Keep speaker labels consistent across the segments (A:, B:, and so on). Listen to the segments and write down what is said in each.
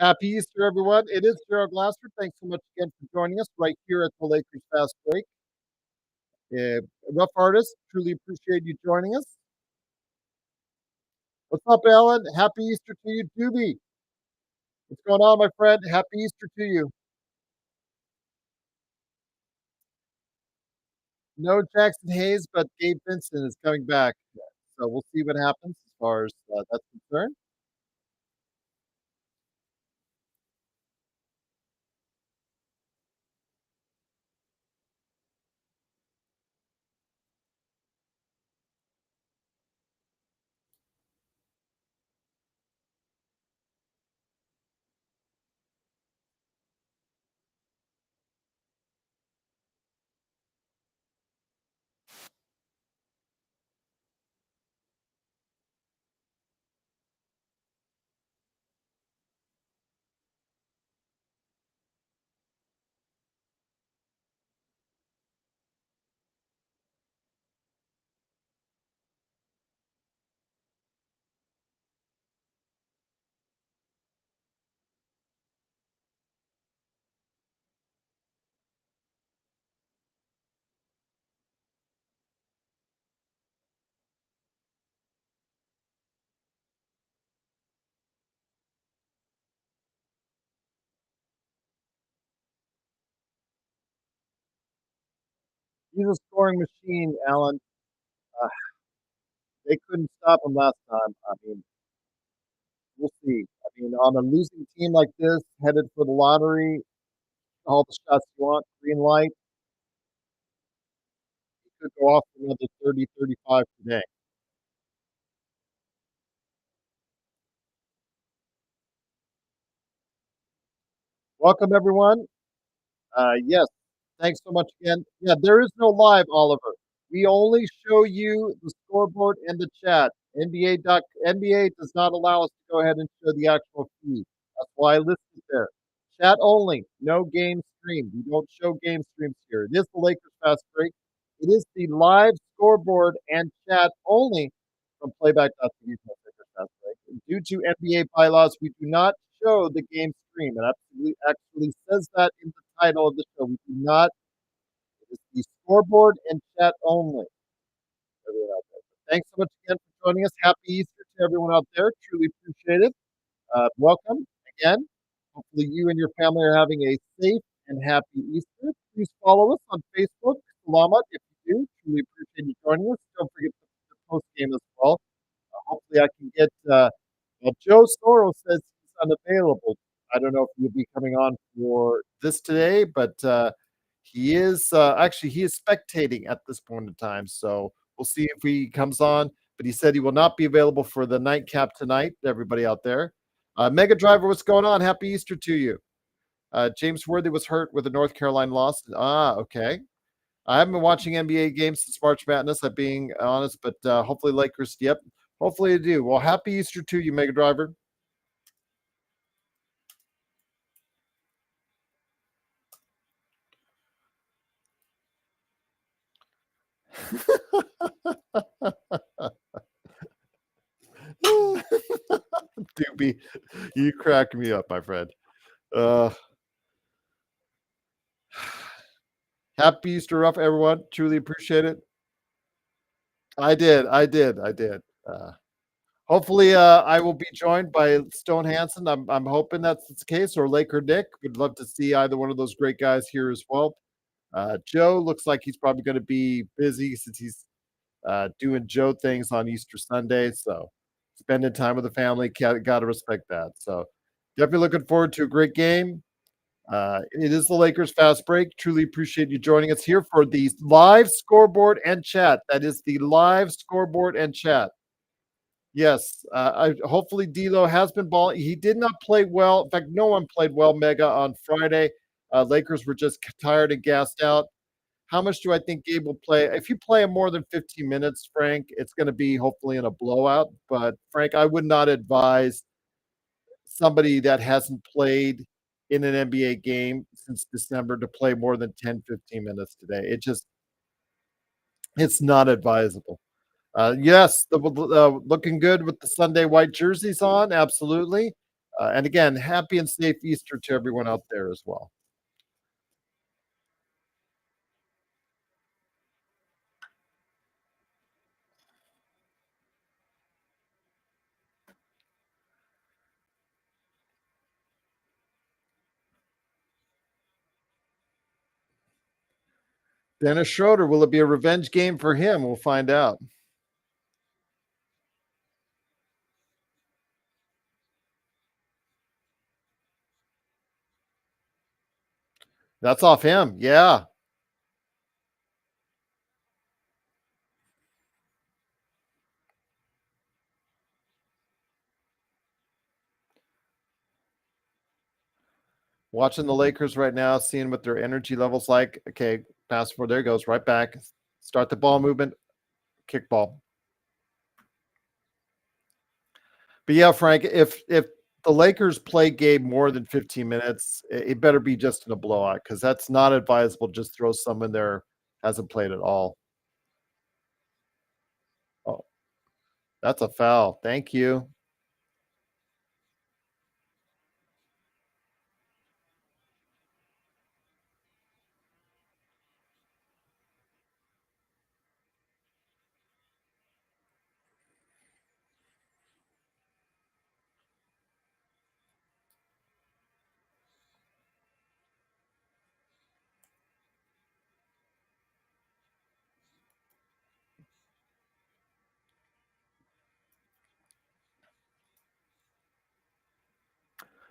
A: Happy Easter, everyone. It is Gerald Glasser. Thanks so much again for joining us right here at the Lakers Fast Break. Rough Artist, truly appreciate you joining us. What's up, Alan? Happy Easter to you, Doobie. What's going on, my friend? Happy Easter to you. No Jackson Hayes, but Gabe Vincent is coming back. So we'll see what happens as far as that's concerned. He's a scoring machine, Alan. Uh, they couldn't stop him last time. I mean, we'll see. I mean, on a losing team like this, headed for the lottery, all the shots you want, green light, could go off for another 30, 35 today. Welcome, everyone. Yes, thanks so much again. Yeah, there is no live, Oliver. We only show you the scoreboard and the chat. NBA does not allow us to go ahead and show the actual feed. That's why I listed there. Chat only, no game stream. We don't show game streams here. It is the Lakers Fast Break. It is the live scoreboard and chat only from playback.tv. Lakers Fast Break. And due to NBA bylaws, we do not show the game stream. It actually says that in the title of the show. We do not. It is the scoreboard and chat only. Everyone out there. Thanks so much again for joining us. Happy Easter to everyone out there. Truly appreciate it. Welcome again. Hopefully, you and your family are having a safe and happy Easter. Please follow us on Facebook, Salamat, if you do. Truly appreciate you joining us. Don't forget the post game as well. Hopefully, I can get. Well, Joe Soros says he's unavailable. I don't know if he'll be coming on for this today, but he is actually he is spectating at this point in time. So we'll see if he comes on. But he said he will not be available for the nightcap tonight. Everybody out there, Mega Driver, what's going on? Happy Easter to you. James Worthy was hurt with the North Carolina loss. Ah, okay. I haven't been watching NBA games since March Madness, I'm being honest, but hopefully Lakers, yep. Hopefully they do. Well, happy Easter to you, Mega Driver. Doobie, you crack me up, my friend. Uh, happy Easter, Ruff, everyone. Truly appreciate it. I did. Hopefully, I will be joined by Stone Hansen. I'm hoping that's the case, or Laker Nick. Would love to see either one of those great guys here as well. Joe looks like he's probably going to be busy since he's doing Joe things on Easter Sunday. So spending time with the family, got to respect that. So definitely looking forward to a great game. It is the Lakers Fast Break. Truly appreciate you joining us here for the live scoreboard and chat. That is the live scoreboard and chat. Yes, hopefully D'Lo has been balling. He did not play well. In fact, no one played well, Mega, on Friday. Lakers were just tired and gassed out. How much do I think Gabe will play? If you play him more than 15 minutes, Frank, it's going to be hopefully in a blowout. But Frank, I would not advise somebody that hasn't played in an NBA game since December to play more than 10, 15 minutes today. It's not advisable. Yes, looking good with the Sunday white jerseys on. Absolutely. And again, happy and safe Easter to everyone out there as well. Dennis Schroeder, will it be a revenge game for him? We'll find out. That's off him. Yeah. Watching the Lakers right now, seeing what their energy levels like. Okay, pass forward. There goes right back. Start the ball movement. Kick ball. But yeah, Frank, if the Lakers play Gabe more than 15 minutes, it better be just in a blowout because that's not advisable. Just throw someone there hasn't played at all. Oh, that's a foul. Thank you.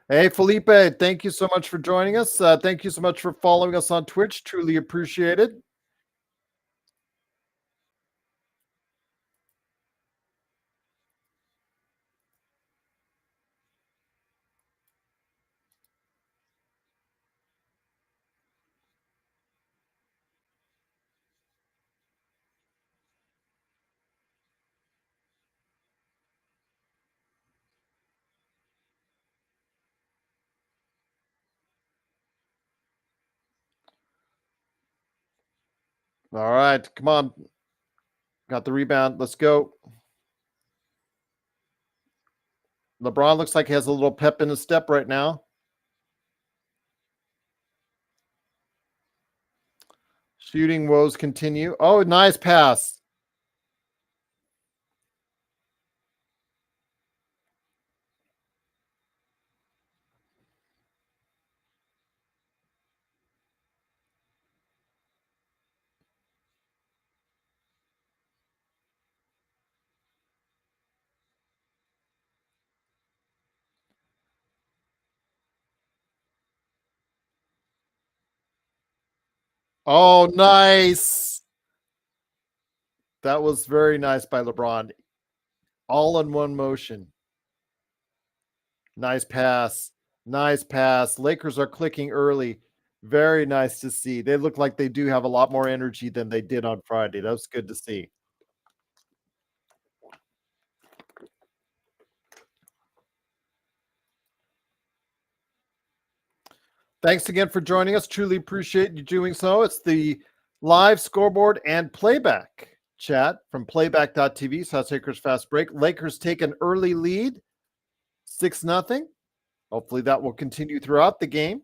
A: Hey, Felipe, thank you so much for joining us. Thank you so much for following us on Twitch. Truly appreciate it. All right, come on. Got the rebound. Let's go. LeBron looks like he has a little pep in his step right now. Shooting woes continue. Oh, nice pass. Oh, nice. That was very nice by LeBron. All in one motion. Nice pass. Nice pass. Lakers are clicking early. Very nice to see. They look like they do have a lot more energy than they did on Friday. That was good to see. Thanks again for joining us. Truly appreciate you doing so. It's the live scoreboard and playback chat from playback.tv. South Lakers fast break. Lakers take an early lead, 6-0. Hopefully that will continue throughout the game.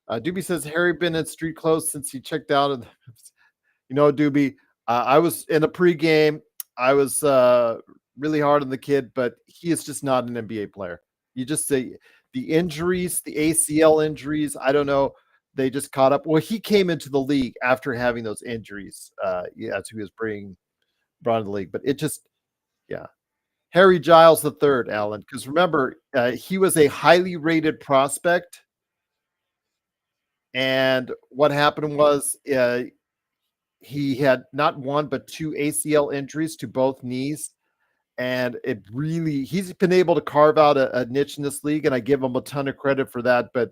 A: Doobie says Harry been in street clothes since he checked out. Doobie, I was in a pregame. I was really hard on the kid, but he is just not an NBA player. You just say the injuries, the ACL injuries, I don't know. They just caught up. Well, he came into the league after having those injuries. As he was brought in the league. But it just, yeah. Harry Giles the third, Alan, because remember, he was a highly rated prospect. And what happened was he had not one, but two ACL injuries to both knees. And he's been able to carve out a niche in this league. And I give him a ton of credit for that. But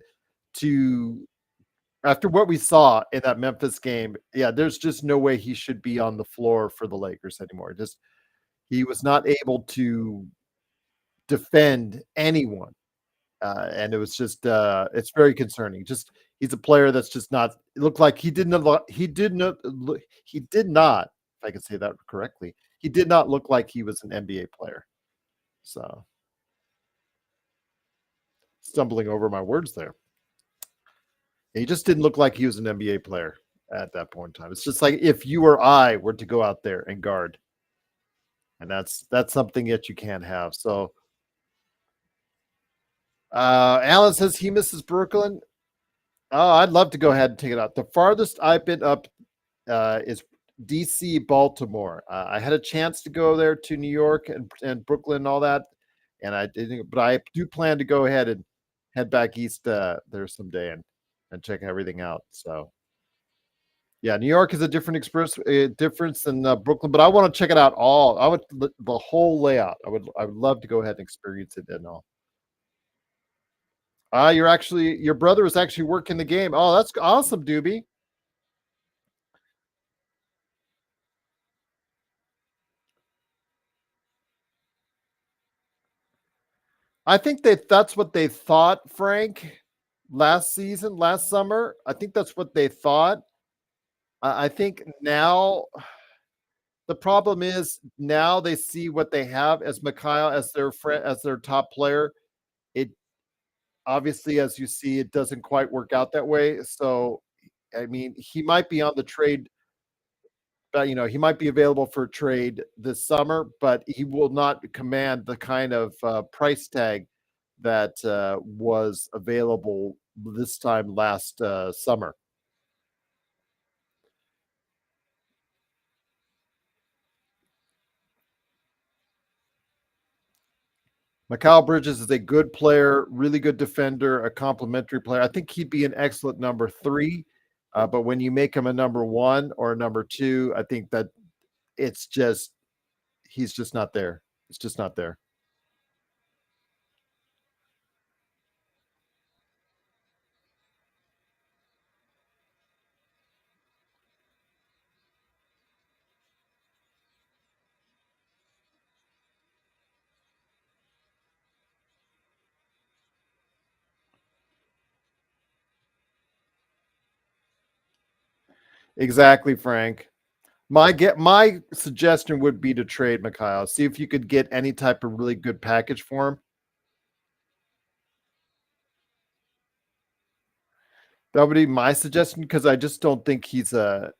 A: after what we saw in that Memphis game, yeah, there's just no way he should be on the floor for the Lakers anymore. He was not able to defend anyone. And it was just it's very concerning. Just he's a player that's just not. It looked like he did not. If I can say that correctly, he did not look like he was an NBA player. So stumbling over my words there. He just didn't look like he was an NBA player at that point in time. It's just like if you or I were to go out there and guard, and that's something that you can't have. So, Alan says he misses Brooklyn. Oh, I'd love to go ahead and take it out. The farthest I've been up is DC, Baltimore. I had a chance to go there to New York and Brooklyn and all that, and I didn't. But I do plan to go ahead and head back east there someday and check everything out. So yeah, New York is a different difference than Brooklyn, but I want to check it out all. I would the whole layout. I would love to go ahead and experience it and all. Your brother is actually working the game. Oh, that's awesome, Doobie. I think that's what they thought, Frank, last summer. I think that's what they thought. I think now the problem is now they see what they have as Mikhail as their friend as their top player. It obviously, as you see, it doesn't quite work out that way. So, I mean, he might be on the trade, but he might be available for trade this summer, but he will not command the kind of price tag that was available this time last summer. Mikal Bridges is a good player, really good defender, a complementary player. I think he'd be an excellent number 3. But when you make him a number 1 or a number 2, I think that it's just he's just not there. It's just not there. Exactly, Frank. My suggestion would be to trade Mikhail. See if you could get any type of really good package for him. That would be my suggestion because I just don't think he's a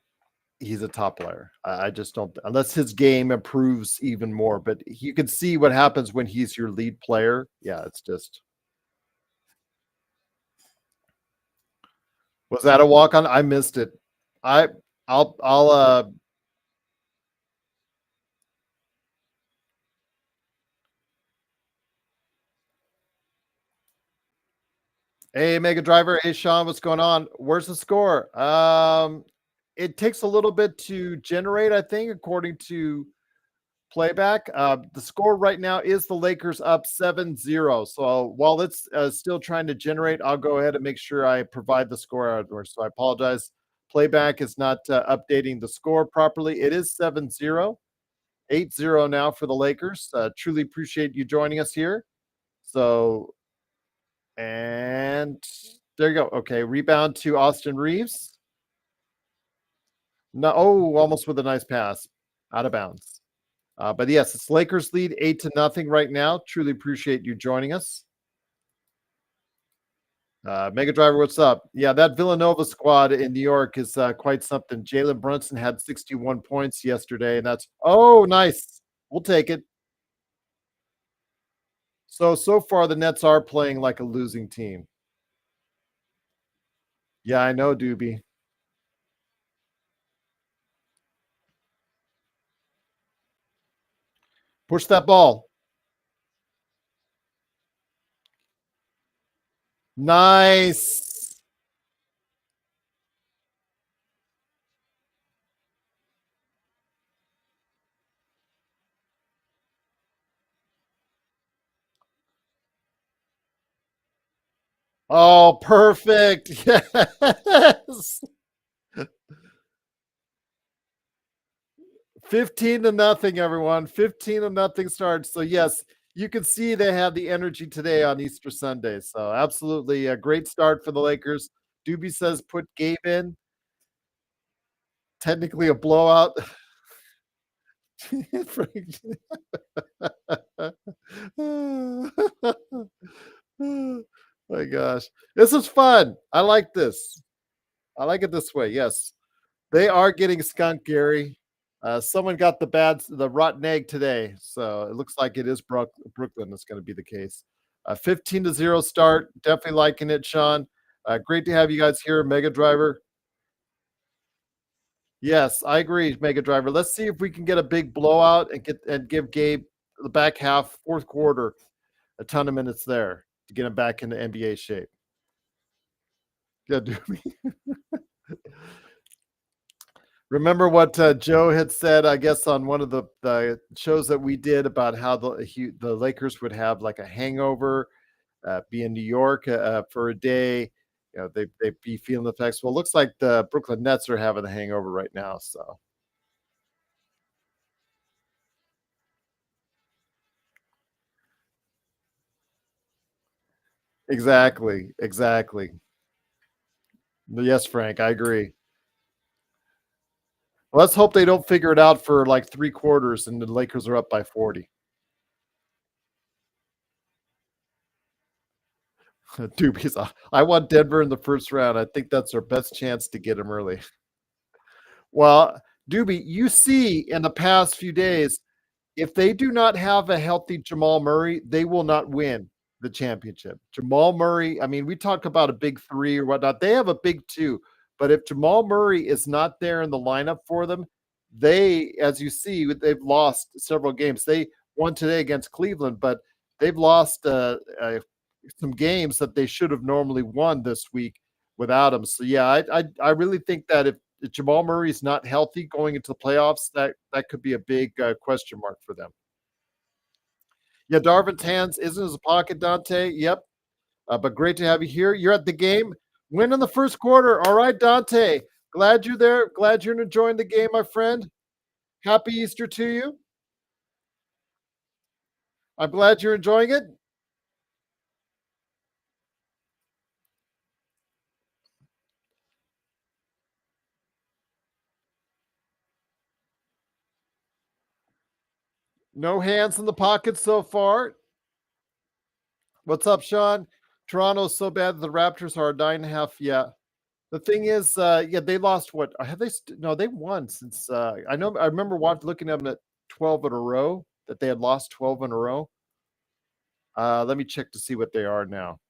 A: top player. I just don't unless his game improves even more. But you can see what happens when he's your lead player. Yeah, it's just was that a walk on? I missed it. I I'll Hey Mega Driver, hey Sean, what's going on? Where's the score? It takes a little bit to generate, I think, according to playback. The score right now is the Lakers up 7-0. So while it's still trying to generate, I'll go ahead and make sure I provide the score outdoors. So I apologize. Playback is not updating the score properly. It is 7-0, 8-0 now for the Lakers. Truly appreciate you joining us here. So, and there you go. Okay, rebound to Austin Reeves. No, oh, almost with a nice pass out of bounds. But yes, it's Lakers lead 8-0 right now. Truly appreciate you joining us. Mega Driver, what's up? Yeah, that Villanova squad in New York is quite something. Jalen Brunson had 61 points yesterday, and that's nice. We'll take it. So far the Nets are playing like a losing team. Yeah, I know, Doobie. Push that ball. Nice. Oh, perfect. Yes. 15-0, everyone. 15-0 starts. So yes, you can see they have the energy today on Easter Sunday. So absolutely a great start for the Lakers. Doobie says put Gabe in. Technically a blowout. My gosh. This is fun. I like this. I like it this way. Yes. They are getting skunked, Gary. Someone got the rotten egg today, so it looks like it is Brooklyn that's going to be the case. 15-0 start. Definitely liking it, Sean. Great to have you guys here, Mega Driver. Yes, I agree, Mega Driver. Let's see if we can get a big blowout and give Gabe the back half, fourth quarter, a ton of minutes there to get him back into NBA shape. Yeah, do we? Remember what Joe had said, I guess, on one of the shows that we did about how the Lakers would have like a hangover, be in New York for a day. You know, they'd be feeling the effects. Well, it looks like the Brooklyn Nets are having a hangover right now. So exactly, exactly. Yes, Frank, I agree. Well, let's hope they don't figure it out for like three quarters and the Lakers are up by 40. Doobies. I want Denver in the first round. I think that's our best chance to get them early. Well, Doobie, you see in the past few days, if they do not have a healthy Jamal Murray, they will not win the championship. Jamal Murray, I mean, we talk about a big three or whatnot. They have a big two, but if Jamal Murray is not there in the lineup for them, they, as you see, they've lost several games. They won today against Cleveland, but they've lost some games that they should have normally won this week without him. So yeah, I really think that if Jamal Murray is not healthy going into the playoffs, that could be a big question mark for them. Yeah, Darvin's hands is in his pocket, Dante. Yep. But great to have you here. You're at the game. Win in the first quarter. All right, Dante. Glad you're there. Glad you're enjoying the game, my friend. Happy Easter to you. I'm glad you're enjoying it. No hands in the pocket so far. What's up, Sean? Toronto's so bad that the Raptors are 9.5. Yeah. The thing is, yeah, they lost what? Have they? No, they won since. I know. I remember looking at them at 12 in a row. That they had lost 12 in a row. Let me check to see what they are now.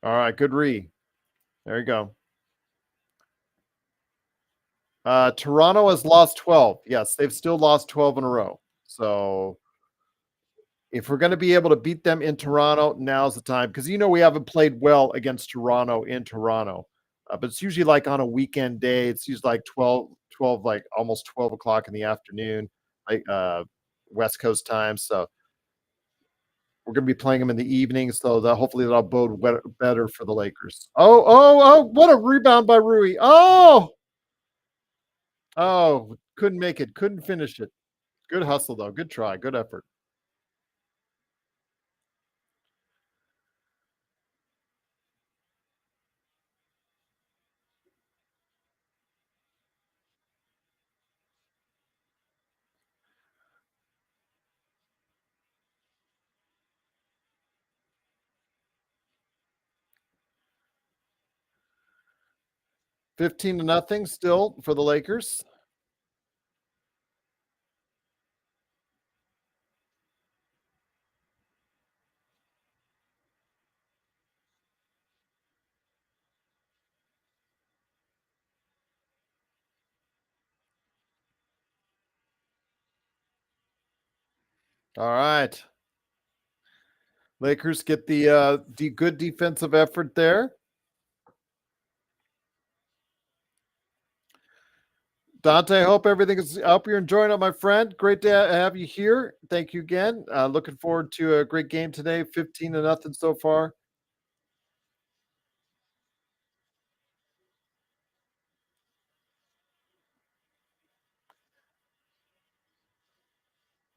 A: All right, good read. There you go. Toronto has lost 12. Yes, they've still lost 12 in a row. So if we're going to be able to beat them in Toronto, now's the time because we haven't played well against Toronto in Toronto. But it's usually like on a weekend day. It's usually like 12, like almost 12 o'clock in the afternoon, like West Coast time. So we're going to be playing them in the evening. So that hopefully that'll bode better for the Lakers. Oh, what a rebound by Rui. Oh, couldn't make it, couldn't finish it. Good hustle, though. Good try, good effort. 15-0 still for the Lakers. All right. Lakers get the good defensive effort there. Dante, I hope you're enjoying it, my friend. Great to have you here. Thank you again. Looking forward to a great game today. 15-0 so far.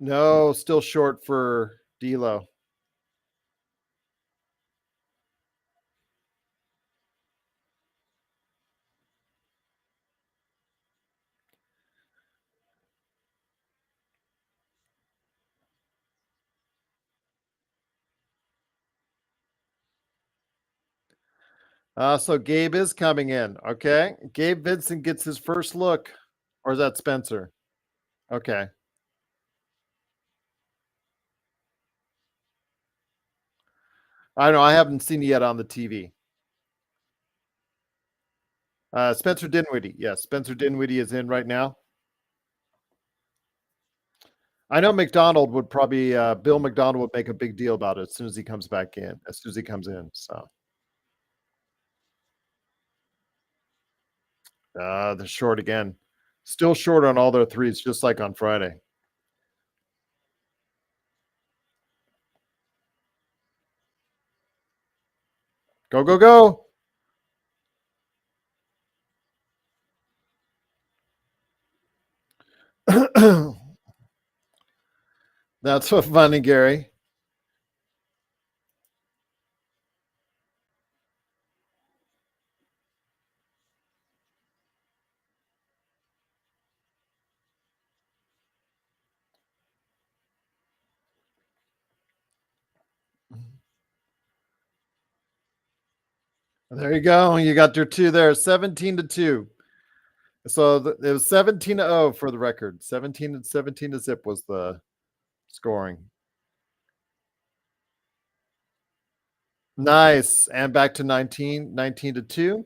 A: No, still short for D'Lo. So Gabe is coming in. Okay. Gabe Vincent gets his first look. Or is that Spencer? Okay. I know I haven't seen it yet on the TV. Spencer Dinwiddie. Yes, Spencer Dinwiddie is in right now. I know McDonald would probably Bill McDonald would make a big deal about it as soon as he comes back in, as soon as he comes in. So they're short again. Still short on all their threes, just like on Friday. Go, go, go. That's what funny, Gary. There you go. You got your two there, 17-2. So it was 17-0 for the record. 17 to zip was the scoring. Nice. And back to 19-2.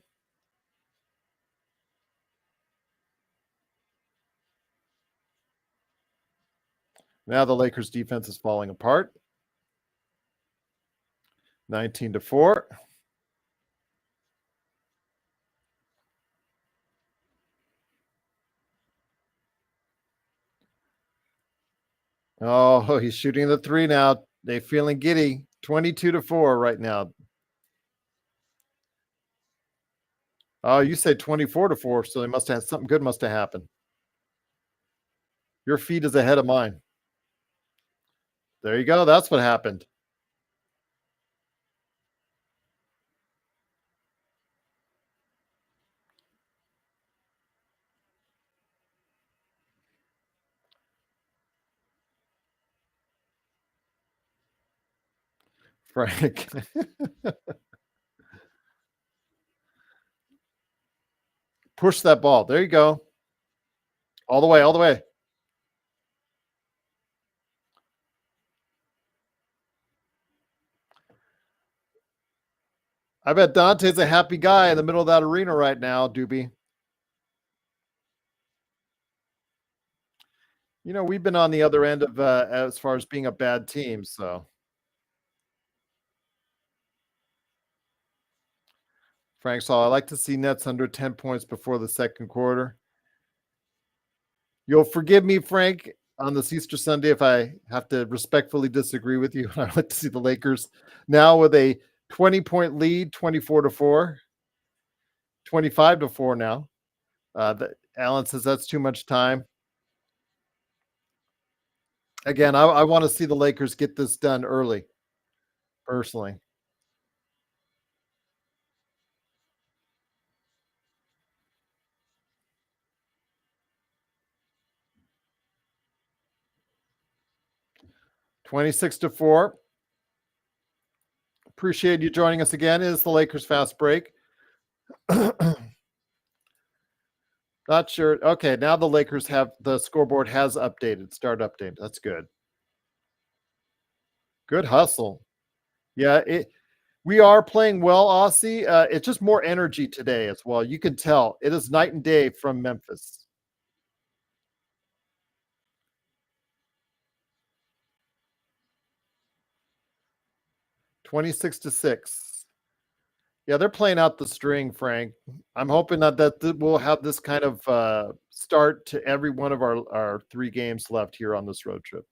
A: Now the Lakers defense is falling apart. 19-4. Oh, he's shooting the three now. They feeling giddy. 22-4 right now. Oh, you say 24-4, so they must have something good must have happened. Your feed is ahead of mine. There you go. That's what happened. Frank. Push that ball. There you go. All the way, all the way. I bet Dante's a happy guy in the middle of that arena right now, Doobie. You know, we've been on the other end of as far as being a bad team, so. Frank Saul, I like to see Nets under 10 points before the second quarter. You'll forgive me, Frank, on this Easter Sunday if I have to respectfully disagree with you. I like to see the Lakers now with a 20-point lead, 24-4, 25-4 now. Alan says that's too much time. Again, I want to see the Lakers get this done early, personally. $26-4. Appreciate you joining us again. It is the Lakers Fast Break. Not sure. Okay, now the Lakers have the scoreboard has updated. Start update. That's good. Good hustle. Yeah, we are playing well, Aussie. It's just more energy today as well. You can tell it is night and day from Memphis. 26-6. Yeah, they're playing out the string, Frank. I'm hoping that we'll have this kind of start to every one of our 3 games left here on this road trip.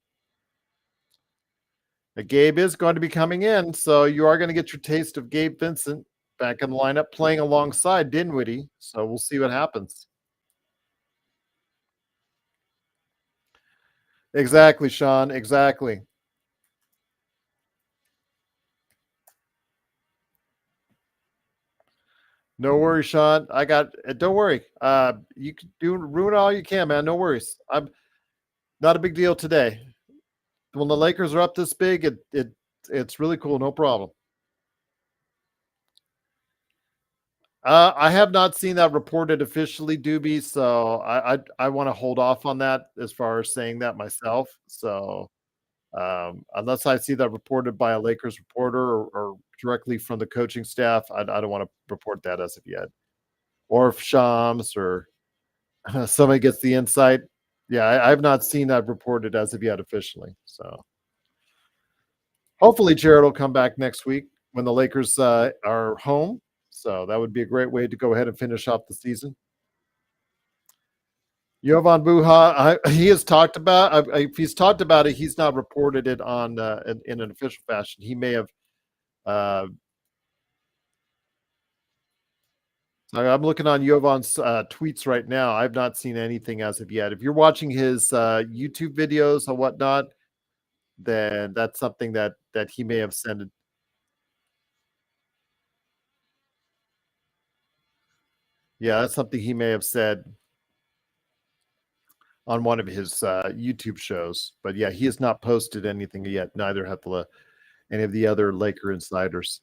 A: Gabe is going to be coming in, so you are going to get your taste of Gabe Vincent back in the lineup playing alongside Dinwiddie. So we'll see what happens. Exactly, Sean. Exactly. No worries, Sean. I got. Don't worry. You can ruin all you can, man. No worries. I'm not a big deal today. When the Lakers are up this big, it's really cool. No problem. I have not seen that reported officially, Doobie, so I wanna hold off on that as far as saying that myself. So, unless I see that reported by a Lakers reporter or directly from the coaching staff, I don't wanna report that as of yet. Or if Shams or somebody gets the insight. Yeah, I have not seen that reported as of yet officially. So hopefully Jared will come back next week when the Lakers are home. So that would be a great way to go ahead and finish off the season. Jovan Buha, he has talked about. If he's talked about it, he's not reported it on in an official fashion. He may have. Uh, I'm looking on Jovan's tweets right now. I've not seen anything as of yet. If you're watching his YouTube videos or whatnot, then that's something that he may have sent. Yeah, that's something he may have said on one of his YouTube shows. But yeah, he has not posted anything yet. Neither have any of the other Laker insiders.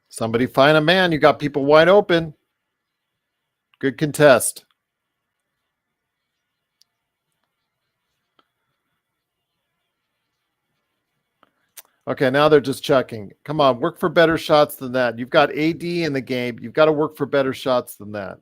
A: Somebody find a man. You got people wide open. Good contest. Okay, now they're just checking. Come on, work for better shots than that. You've got AD in the game. You've got to work for better shots than that.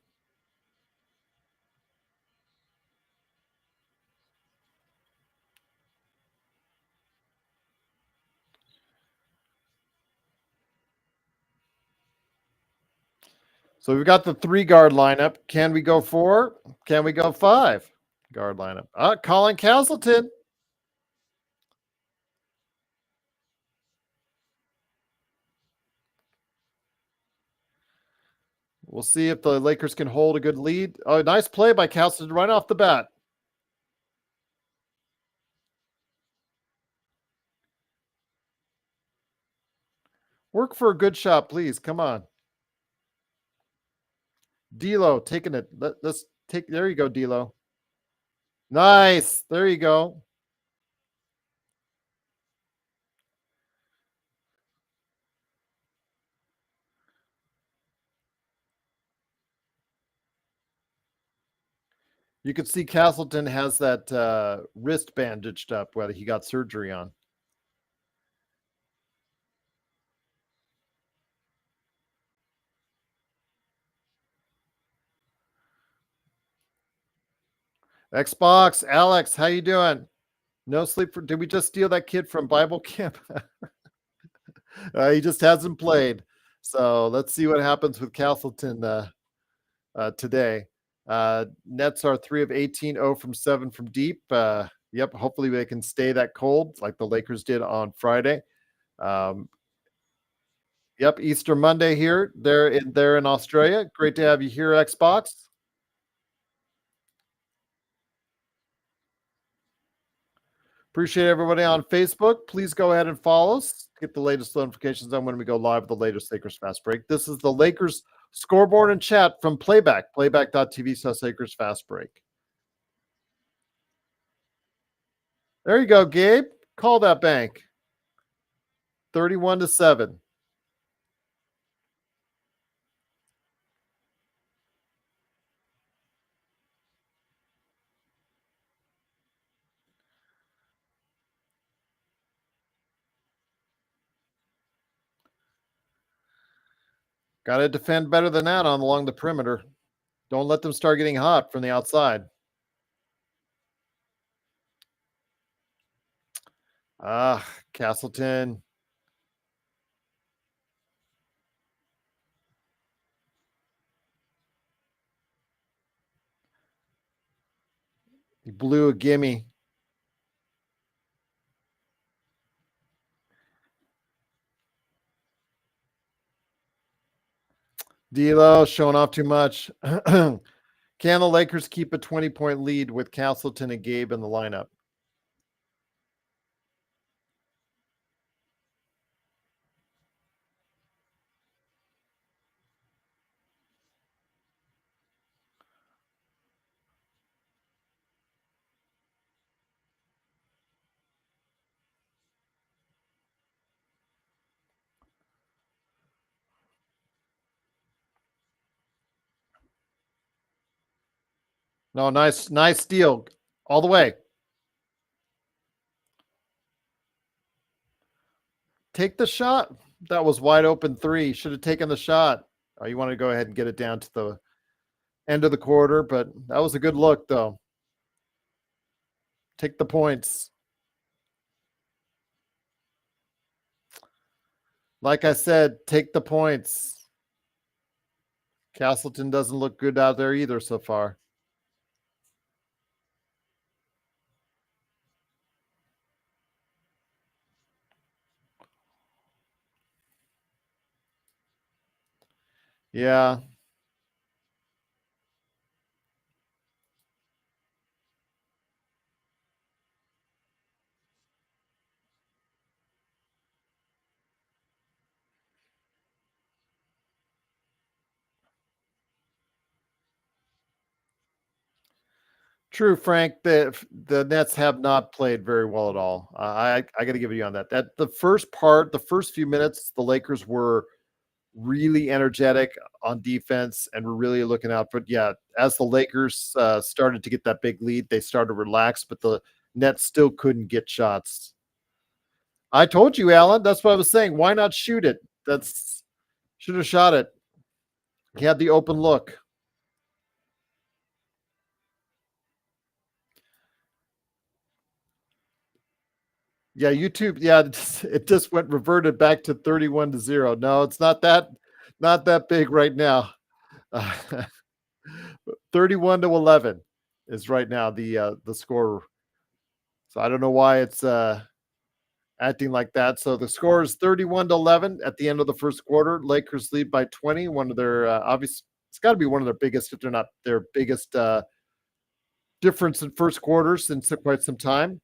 A: So we've got the 3 guard lineup. Can we go 4? Can we go 5 guard lineup? Colin Castleton. We'll see if the Lakers can hold a good lead. Oh, nice play by Castleton right off the bat. Work for a good shot, please. Come on. D'Lo taking it. Let's take. There you go, D'Lo. Nice. There you go. You can see Castleton has that wrist bandaged up, whether he got surgery on. Xbox, Alex, how you doing? No sleep for. Did we just steal that kid from Bible camp? He just hasn't played. So let's see what happens with Castleton today. Nets are 3 of 18, 0 from 7 from deep. Yep, hopefully they can stay that cold like the Lakers did on Friday. Yep, Easter Monday here. They're in Australia. Great to have you here, Xbox. Appreciate everybody on Facebook. Please go ahead and follow us. Get the latest notifications on when we go live with the latest Lakers Fast Break. This is the Lakers scoreboard and chat from Playback, playback.tv/Lakers Fast Break. There you go, Gabe. Call that bank. 31-7. Got to defend better than that along the perimeter. Don't let them start getting hot from the outside. Castleton. He blew a gimme. D'Lo showing off too much. Can the Lakers keep a 20-point lead with Castleton and Gabe in the lineup? No, nice steal. All the way. Take the shot. That was wide open three. Should have taken the shot. Oh, you want to go ahead and get it down to the end of the quarter, but that was a good look, though. Take the points. Like I said, take the points. Castleton doesn't look good out there either so far. Yeah. True, Frank. The Nets have not played very well at all. I got to give you on that. That the first few minutes, the Lakers were really energetic on defense and were really looking out. But yeah, as the Lakers started to get that big lead, they started to relax, but the Nets still couldn't get shots. I told you, Alan. That's what I was saying. Why not shoot it? That's should have shot it. He had the open look. Yeah, YouTube. Yeah, it just went reverted back to 31-0. No, it's not that big right now. 31-11 is right now the score. So I don't know why it's acting like that. So the score is 31-11 at the end of the first quarter. Lakers lead by 20. One of their obvious, it's got to be one of their biggest, if they're not their biggest difference in first quarters in quite some time.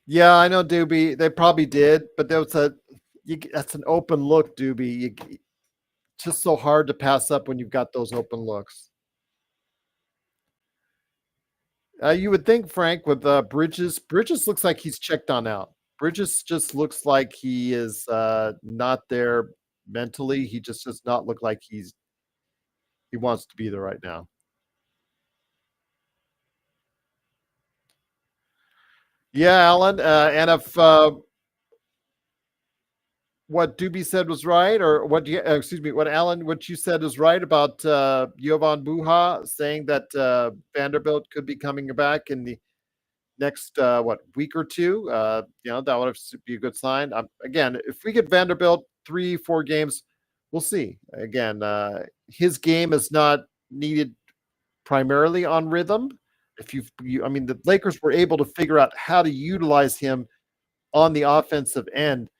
A: Yeah, I know, Doobie. They probably did, but that's an open look, Doobie. It's just so hard to pass up when you've got those open looks. You would think, Frank, with Bridges. Bridges looks like he's checked on out. Bridges just looks like he is not there mentally. He just does not look like he wants to be there right now. Yeah, Alan. And if what Doobie said was right, or excuse me, what you said is right about Jovan Buha saying that Vanderbilt could be coming back in the next week or two. That would be a good sign. Again, if we get Vanderbilt 3-4 games, we'll see. Again, his game is not needed primarily on rhythm. I mean, the Lakers were able to figure out how to utilize him on the offensive end.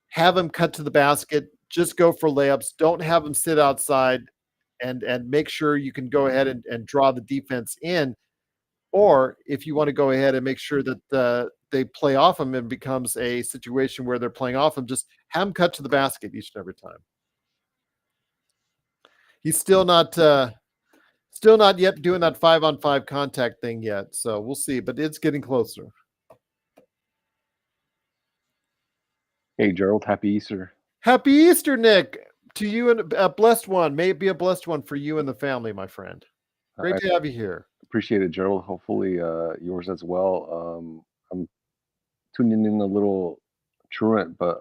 A: Have him cut to the basket, just go for layups. Don't have him sit outside, and make sure you can go ahead and draw the defense in. Or if you want to go ahead and make sure that they play off him and becomes a situation where they're playing off him, just have him cut to the basket each and every time. He's still not yet doing that 5-on-5 contact thing yet. So we'll see, but it's getting closer.
B: Hey, Gerald, happy Easter.
A: Happy Easter, Nick, to you, and a blessed one. May it be a blessed one for you and the family, my friend. Great to have you here.
B: Appreciate it, Gerald. Hopefully yours as well. I'm tuning in a little truant, but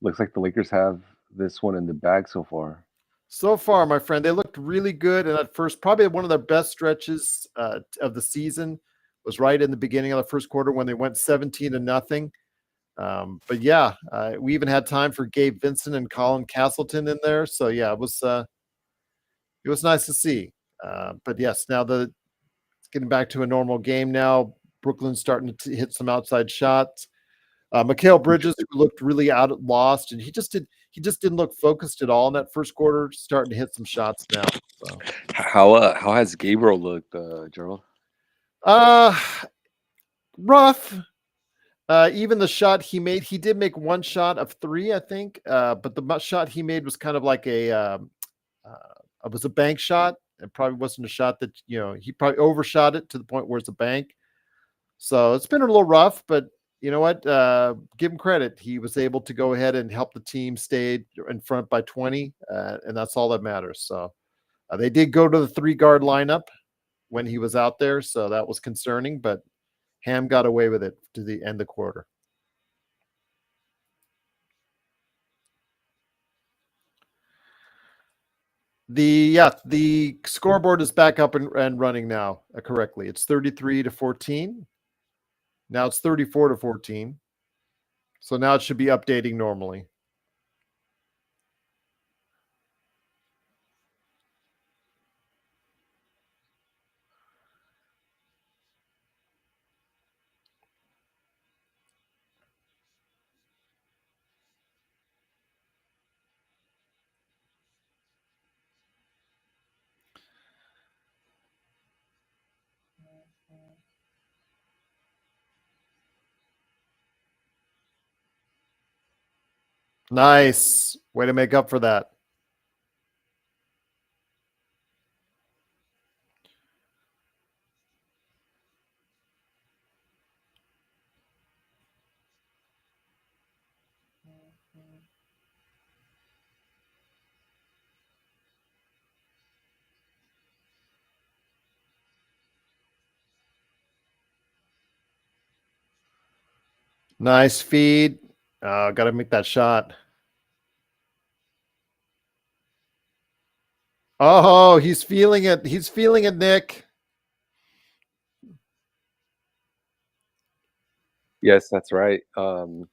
B: looks like the Lakers have this one in the bag so far.
A: So far, my friend, they looked really good. And at first, probably one of their best stretches of the season was right in the beginning of the first quarter when they went 17-0. But yeah, we even had time for Gabe Vincent and Colin Castleton in there. So yeah, it was nice to see. But yes, now it's getting back to a normal game now. Brooklyn's starting to hit some outside shots. Mikal Bridges looked really lost, and he just didn't look focused at all in that first quarter. Starting to hit some shots now. So.
B: How has Gabriel looked, Gerald?
A: Rough. Even the shot he made, he did make one shot of 3, I think. But the shot he made was kind of like it was a bank shot. It probably wasn't a shot that he probably overshot it to the point where it's a bank. So it's been a little rough, but you know what? Give him credit. He was able to go ahead and help the team stay in front by 20, and that's all that matters. So they did go to the three guard lineup when he was out there, so that was concerning, but Ham got away with it to the end of the quarter. The scoreboard is back up and running now correctly. It's 33-14. Now it's 34-14. So now it should be updating normally. Nice. Way to make up for that. Nice feed. Got to make that shot. Oh, he's feeling it. He's feeling it, Nick.
B: Yes, that's right. Hopefully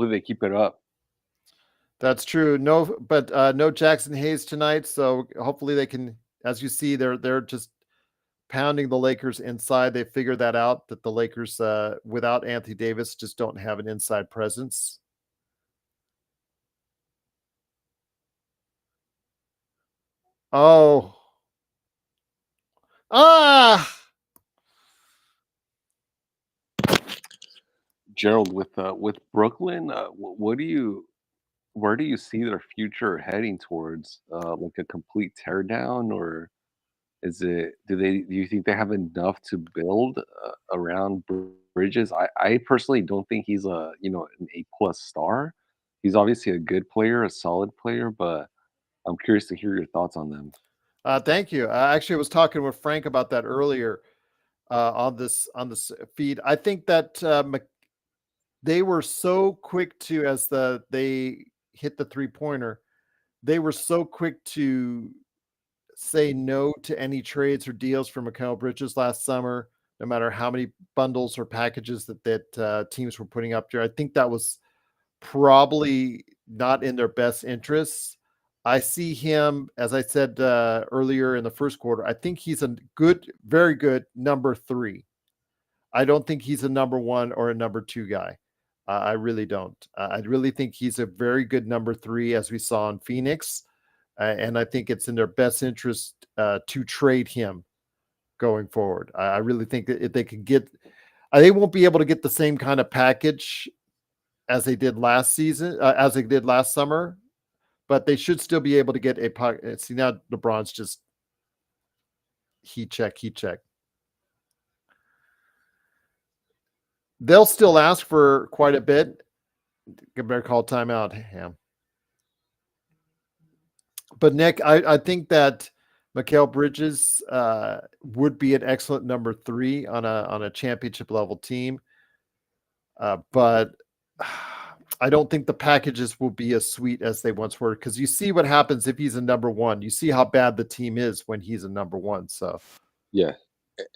B: they keep it up.
A: That's true. No, but no Jackson Hayes tonight. So hopefully they can, as you see, they're just pounding the Lakers inside. They figured that out, that the Lakers without Anthony Davis just don't have an inside presence. Oh. Ah.
B: Gerald, with Brooklyn, where do you see their future heading towards? Like a complete teardown, or do you think they have enough to build around Bridges? I personally don't think he's an A-plus star. He's obviously a good player, a solid player, but I'm curious to hear your thoughts on them.
A: Thank you. I actually was talking with Frank about that earlier on this feed. I think that they were so quick to, as they hit the 3-pointer, they were so quick to say no to any trades or deals for Mikal Bridges last summer, no matter how many bundles or packages that teams were putting up there. I think that was probably not in their best interests. I see him, as I said earlier in the first quarter, I think he's a good, very good number 3. I don't think he's a number 1 or a number 2 guy. I really don't. I really think he's a very good number 3, as we saw in Phoenix. And I think it's in their best interest to trade him going forward. I really think that if they could get, they won't be able to get the same kind of package as they did last season, as they did last summer, but they should still be able to get a pocket. See, now LeBron's just heat check. They'll still ask for quite a bit. Get better call timeout, Ham. But Nick, I think that Mikal Bridges would be an excellent number 3 on a championship level team. But I don't think the packages will be as sweet as they once were, because you see what happens if he's a number 1. You see how bad the team is when he's a number 1. So
B: Yeah.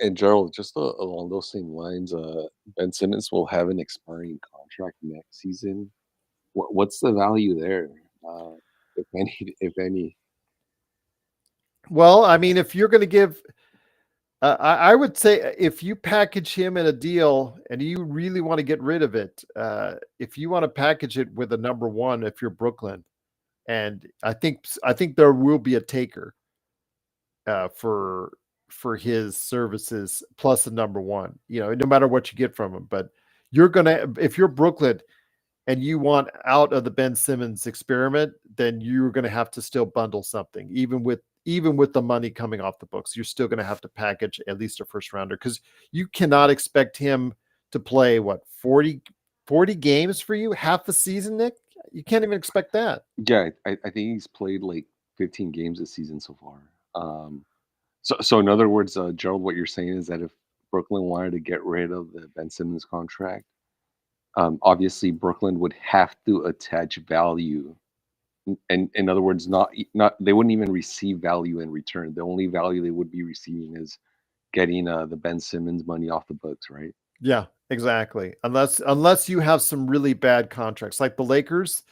B: And Gerald, just along those same lines, Ben Simmons will have an expiring contract next season. What's the value there, if any? If any?
A: well, I mean, if you're going to give, I would say if you package him in a deal and you really want to get rid of it, if you want to package it with a number 1, if you're Brooklyn, and I think there will be a taker for his services plus a number 1. No matter what you get from him, but if you're Brooklyn and you want out of the Ben Simmons experiment, then you're going to have to still bundle something, even even with the money coming off the books, you're still going to have to package at least a first rounder because you cannot expect him to play what 40 games for you half the season, Nick. You can't even expect that.
B: Yeah, I think he's played like 15 games this season so far. So in other words, Gerald, what you're saying is that if Brooklyn wanted to get rid of the Ben Simmons contract, obviously Brooklyn would have to attach value. And in other words, not they wouldn't even receive value in return. The only value they would be receiving is getting the Ben Simmons money off the books, right?
A: Yeah, exactly. Unless you have some really bad contracts like the Lakers.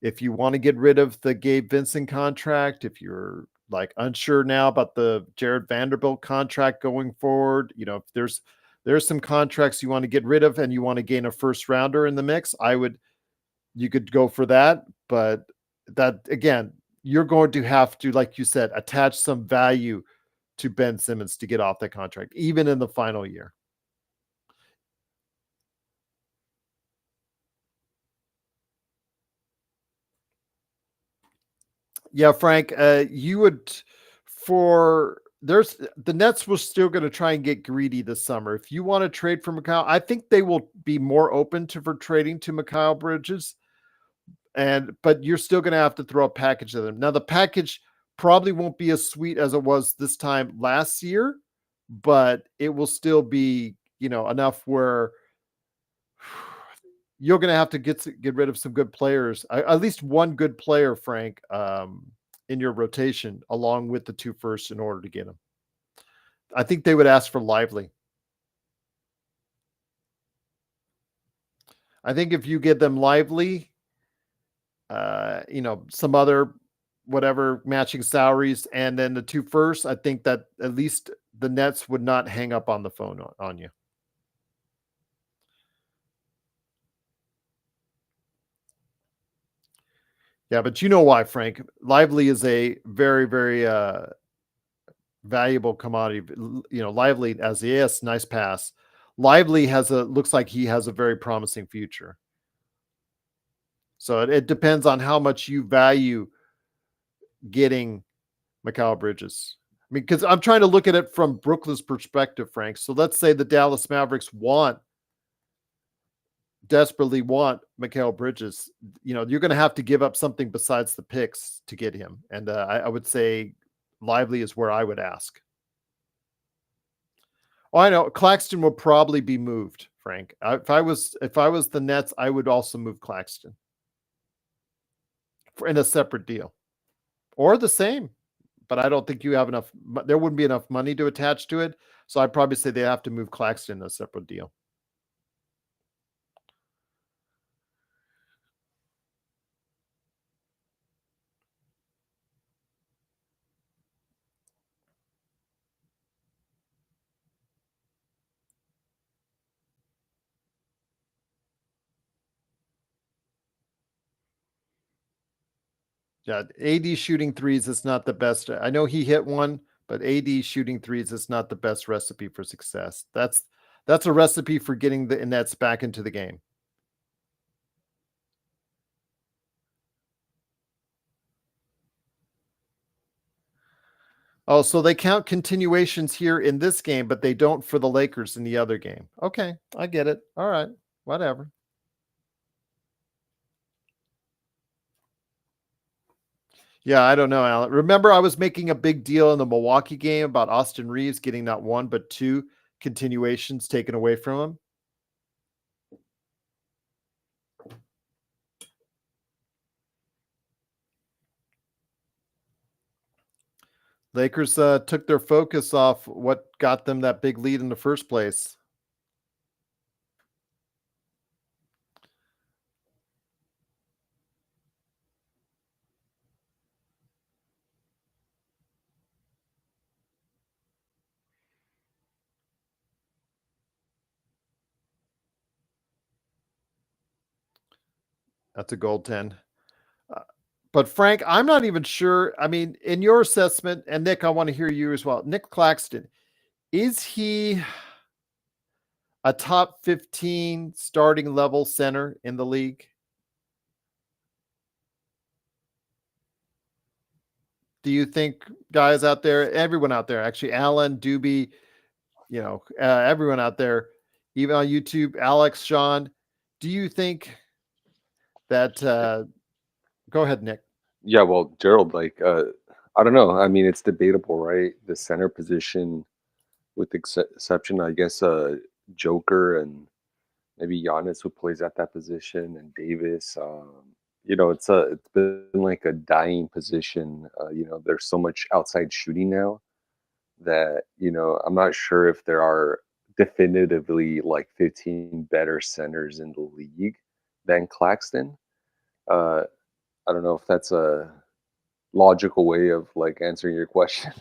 A: If you want to get rid of the Gabe Vincent contract, if you're like unsure now about the Jared Vanderbilt contract going forward, if there's some contracts you want to get rid of and you want to gain a first rounder in the mix, you could go for that. But that again, you're going to have to, like you said, attach some value to Ben Simmons to get off that contract, even in the final year. Yeah, Frank, you would for there's the Nets were still going to try and get greedy this summer. If you want to trade for Mikal, I think they will be more open to for trading to Mikal Bridges. But you're still going to have to throw a package at them. Now the package probably won't be as sweet as it was this time last year, but it will still be, enough where you're going to have to get rid of some good players, at least one good player, Frank, in your rotation, along with the 2 firsts in order to get him. I think they would ask for Lively. I think if you get them Lively, some other whatever matching salaries, and then the 2 firsts, I think that at least the Nets would not hang up on the phone on you. Yeah, but you know why, Frank? Lively is a very, very valuable commodity. Lively as yes, nice pass. Lively looks like he has a very promising future. So it depends on how much you value getting Mikal Bridges. I mean, because I'm trying to look at it from Brooklyn's perspective, Frank. So let's say the Dallas Mavericks desperately want Mikal Bridges. You're going to have to give up something besides the picks to get him. And I would say Lively is where I would ask. Oh, I know Claxton will probably be moved, Frank. If I was the Nets, I would also move Claxton in a separate deal or the same. But I don't think you have enough. There wouldn't be enough money to attach to it. So I'd probably say they have to move Claxton in a separate deal. Yeah, AD shooting threes is not the best. I know he hit one, but AD shooting threes is not the best recipe for success. That's a recipe for getting the Nets back into the game. Oh, so they count continuations here in this game, but they don't for the Lakers in the other game. Okay, I get it. All right, whatever. Yeah, I don't know, Alan. Remember, I was making a big deal in the Milwaukee game about Austin Reeves getting not 1 but 2 continuations taken away from him. Lakers took their focus off what got them that big lead in the first place. That's a goaltend. But Frank, I'm not even sure. I mean, in your assessment, and Nick, I want to hear you as well. Nick Claxton, is he a top 15 starting level center in the league? Do you think guys out there, everyone out there, actually, Alan, Doobie, everyone out there, even on YouTube, Alex, Sean, do you think that, go ahead, Nick.
B: Yeah, well, Gerald, like, I don't know. I mean, it's debatable, right? The center position, with exception, I guess, Joker and maybe Giannis, who plays at that position, and Davis. It's been like a dying position. There's so much outside shooting now that I'm not sure if there are definitively like 15 better centers in the league than Claxton. Uh, I don't know if that's a logical way of like answering your question.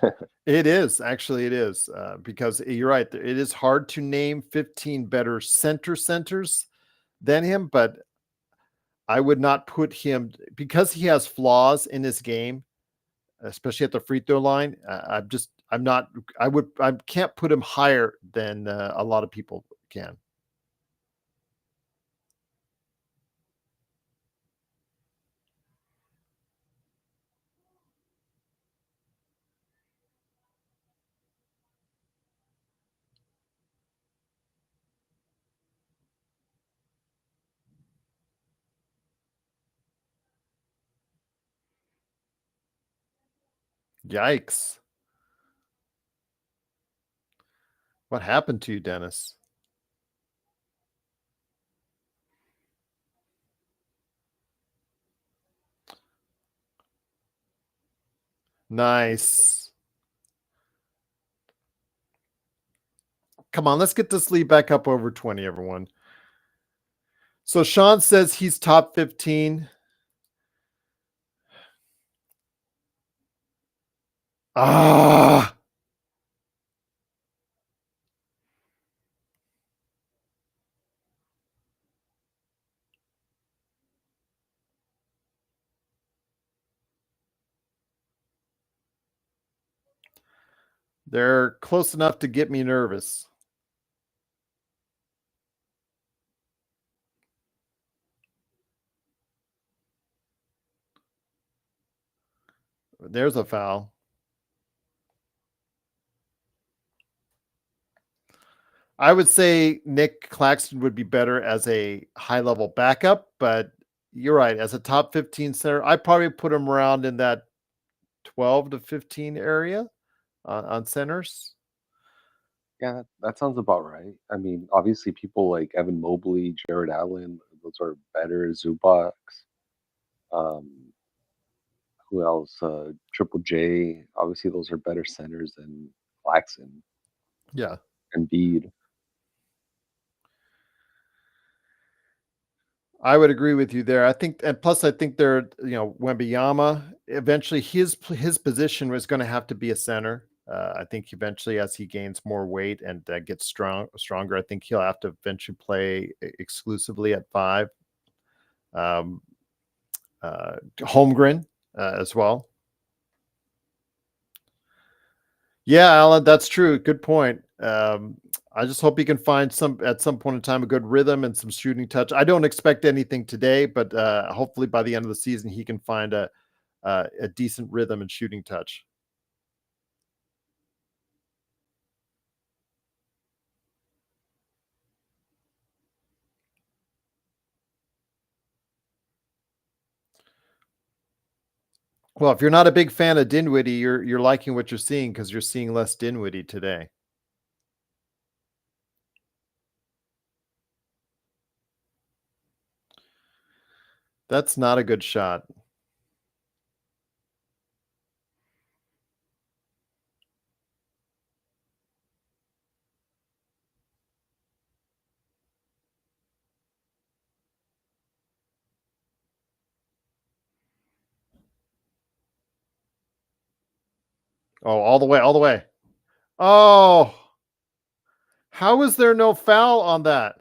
A: It is, actually, it is, because you're right. It is hard to name 15 better centers than him, but I would not put him because he has flaws in his game, especially at the free throw line. I'm not, I can't put him higher than a lot of people can. Yikes. What happened to you, Dennis? Nice. Come on, let's get this lead back up over 20, everyone. So Sean says he's top 15. Ah, they're close enough to get me nervous. There's a foul. I would say Nick Claxton would be better as a high level backup, but you're right. As a top 15 center, I probably put him around in that 12 to 15 area on centers.
B: Yeah, that sounds about right. I mean, obviously, people like Evan Mobley, Jared Allen, those are better. Zubac, um, who else? Triple J. Obviously, those are better centers than Claxton
A: Yeah.
B: and Bede.
A: I would agree with you there. I think, and plus, I think they're, Wembanyama. Eventually, his position was going to have to be a center. I think eventually, as he gains more weight and gets stronger, I think he'll have to eventually play exclusively at five. Um, Holmgren as well. Yeah, Alan, that's true. Good point. I just hope he can find at some point in time a good rhythm and some shooting touch. I don't expect anything today, but hopefully by the end of the season he can find a decent rhythm and shooting touch. Well, if you're not a big fan of Dinwiddie, you're liking what you're seeing because you're seeing less Dinwiddie today. That's not a good shot. Oh, all the way, all the way. Oh, how is there no foul on that?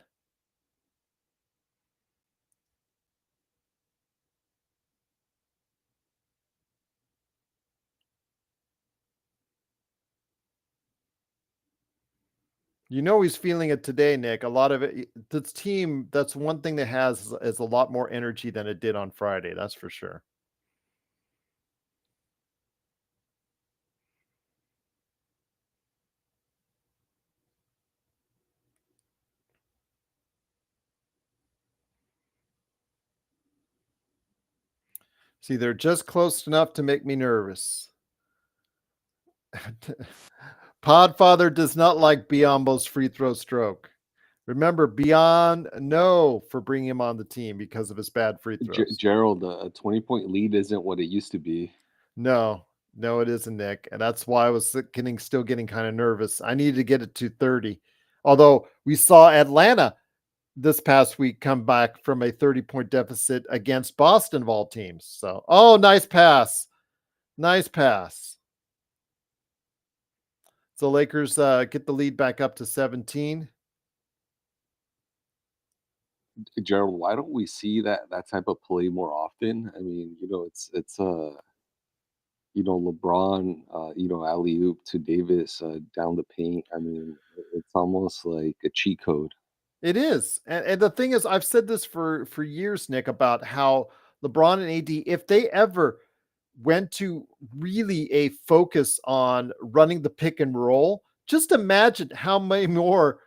A: You know he's feeling it today, Nick. A lot of it. This team. That's one thing that has is a lot more energy than it did on Friday. That's for sure. See, they're just close enough to make me nervous. Podfather does not like Biombo's free throw stroke. Remember, Beyond no for bringing him on the team because of his bad free throws.
B: Gerald, a 20-point lead isn't what it used to be.
A: No, no, it isn't, Nick. And that's why I was still getting kind of nervous. I needed to get it to 30. Although we saw Atlanta this past week come back from a 30-point deficit against Boston of all teams. So, oh, nice pass. Nice pass. So Lakers get the lead back up to 17.
B: Gerald, why don't we see that type of play more often? I mean, it's LeBron, alley oop to Davis down the paint. I mean, it's almost like a cheat code.
A: It is. And the thing is, I've said this for years, Nick, about how LeBron and AD, if they ever went to really a focus on running the pick and roll, just imagine how many more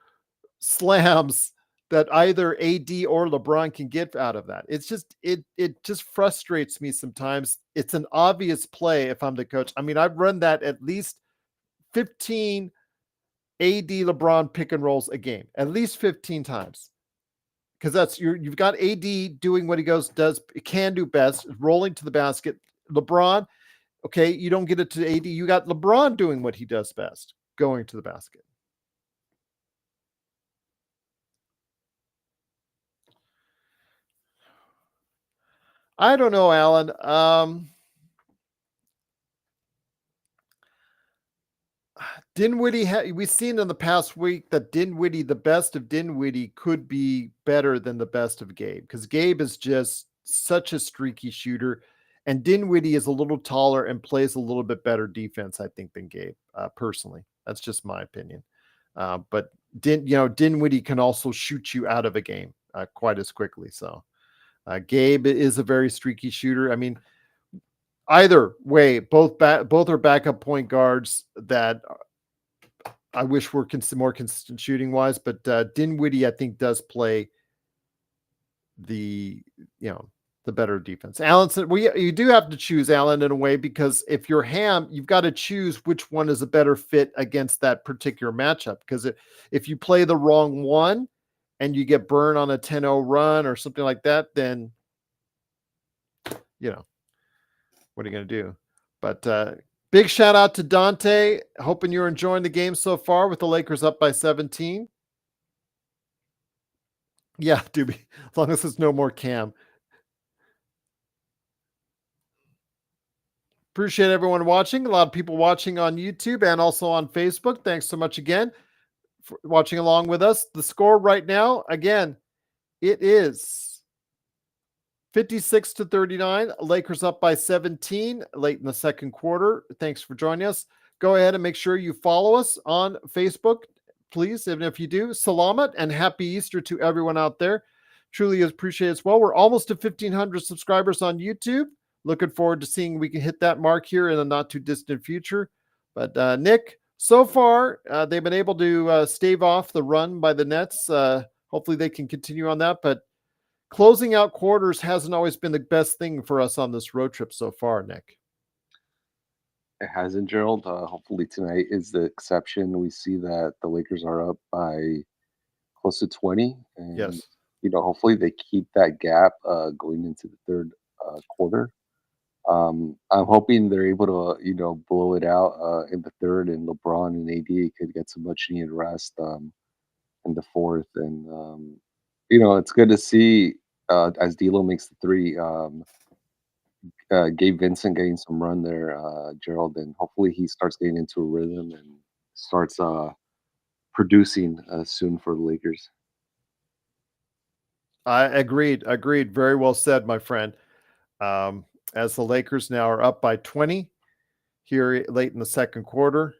A: slams that either AD or LeBron can get out of that. It's just it just frustrates me sometimes. It's an obvious play if I'm the coach. I mean, I've run that at least 15 AD LeBron pick and rolls a game, at least 15 times. Because that's you've got AD doing what he can do best, rolling to the basket. LeBron, okay, you don't get it to AD. You got LeBron doing what he does best, going to the basket. I don't know, Alan. Dinwiddie, we've seen in the past week that Dinwiddie, the best of Dinwiddie, could be better than the best of Gabe because Gabe is just such a streaky shooter, and Dinwiddie is a little taller and plays a little bit better defense, I think, than Gabe. Personally, that's just my opinion. But Dinwiddie can also shoot you out of a game quite as quickly. So Gabe is a very streaky shooter. I mean, either way, both are backup point guards that I wish were more consistent shooting wise, but Dinwiddie, I think, does play the better defense. Alan said, well, you do have to choose, Alan, in a way, because if you're Ham, you've got to choose which one is a better fit against that particular matchup. Because if you play the wrong one and you get burned on a 10-0 run or something like that, then, what are you going to do? But big shout out to Dante. Hoping you're enjoying the game so far with the Lakers up by 17. Yeah, Doobie, as long as there's no more Cam. Appreciate everyone watching. A lot of people watching on YouTube and also on Facebook. Thanks so much again for watching along with us. The score right now, again, it is 56-39. Lakers up by 17 late in the second quarter. Thanks for joining us. Go ahead and make sure you follow us on Facebook, please. And if you do, salamat and happy Easter to everyone out there. Truly appreciate it as well. We're almost to 1,500 subscribers on YouTube. Looking forward to seeing we can hit that mark here in the not too distant future. But Nick, so far, they've been able to stave off the run by the Nets. Hopefully they can continue on that. But closing out quarters hasn't always been the best thing for us on this road trip so far, Nick.
B: It hasn't, Gerald. Hopefully tonight is the exception. We see that the Lakers are up by close to 20. And,
A: Yes.
B: Hopefully they keep that gap going into the third quarter. I'm hoping they're able to, blow it out in the third, and LeBron and AD could get some much needed rest in the fourth. And it's good to see as D'Lo makes the three, Gabe Vincent getting some run there, Gerald, and hopefully he starts getting into a rhythm and starts producing soon for the Lakers.
A: I agreed. Very well said, my friend. As the Lakers now are up by 20 here late in the second quarter.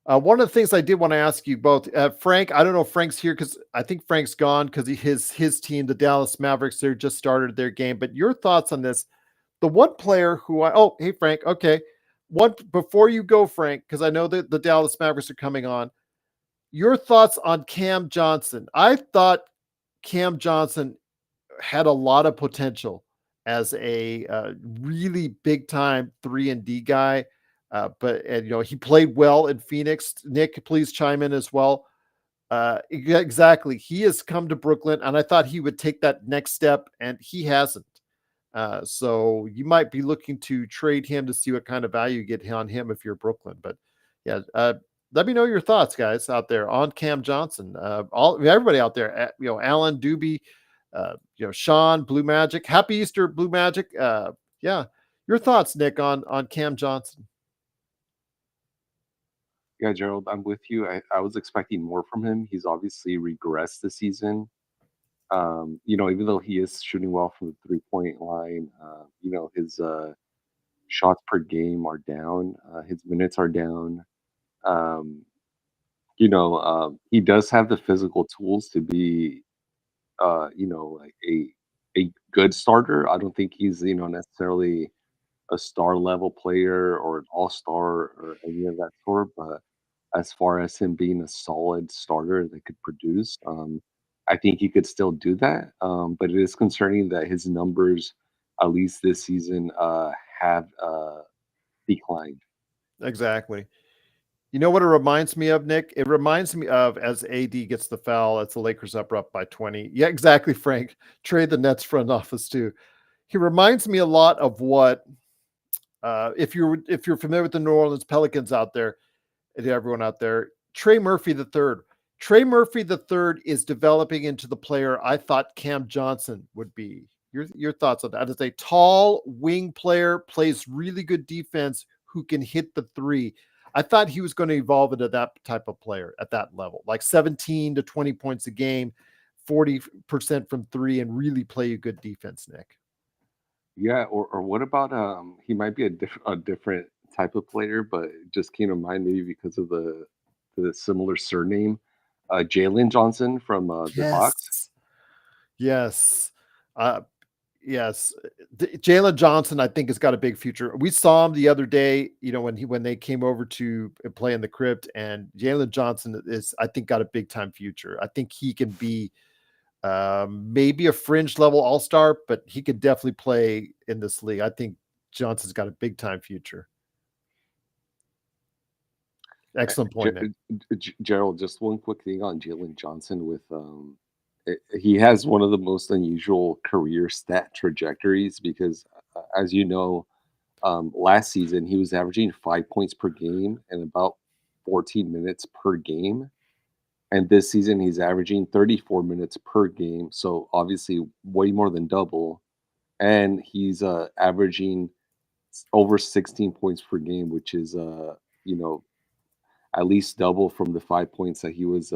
A: One of the things I did want to ask you both, Frank, I don't know if Frank's here because I think Frank's gone because his team, the Dallas Mavericks, they just started their game. But your thoughts on this? The one player hey, Frank, okay. Before you go, Frank, because I know that the Dallas Mavericks are coming on, your thoughts on Cam Johnson. I thought Cam Johnson had a lot of potential as a really big time 3 and D guy. He played well in Phoenix. Nick, please chime in as well. Exactly. He has come to Brooklyn, and I thought he would take that next step, and he hasn't. So you might be looking to trade him to see what kind of value you get on him if you're Brooklyn. But yeah, let me know your thoughts, guys, out there on Cam Johnson. Everybody out there, Alan Doobie, Sean Blue Magic. Happy Easter, Blue Magic. Yeah, your thoughts, Nick, on Cam Johnson.
B: Yeah, Gerald, I'm with you. I was expecting more from him. He's obviously regressed this season. Even though he is shooting well from the 3-point line, his shots per game are down. His minutes are down. Um, he does have the physical tools to be, like a good starter. I don't think he's, necessarily a star level player or an all star or any of that sort. But as far as him being a solid starter that could produce, I think he could still do that. But it is concerning that his numbers, at least this season, have declined.
A: Exactly. You know what it reminds me of, Nick? It reminds me of as AD gets the foul, as the Lakers up by 20. Yeah, exactly, Frank. Trade the Nets front office too. He reminds me a lot of what if you're familiar with the New Orleans Pelicans out there, and everyone out there, Trey Murphy the third. Trey Murphy the third is developing into the player I thought Cam Johnson would be. Your thoughts on that? As a tall wing player, plays really good defense, who can hit the three. I thought he was going to evolve into that type of player at that level, like 17 to 20 points a game, 40% from three, and really play a good defense, Nick.
B: Yeah, or what about he might be a different type of player, but it just came to mind maybe because of the similar surname, Jalen Johnson from the Hawks.
A: Yes. Uh, yes. Jalen Johnson, I think, has got a big future. We saw him the other day, when they came over to play in the crypt, and Jalen Johnson I think, got a big time future. I think he can be maybe a fringe level all-star, but he could definitely play in this league. I think Johnson's got a big time future. Excellent point, Nick.
B: Gerald, just one quick thing on Jalen Johnson with he has one of the most unusual career stat trajectories because, as you know, last season he was averaging 5 points per game and about 14 minutes per game. And this season he's averaging 34 minutes per game. So obviously way more than double. And he's averaging over 16 points per game, which is, you know, at least double from the 5 points that he was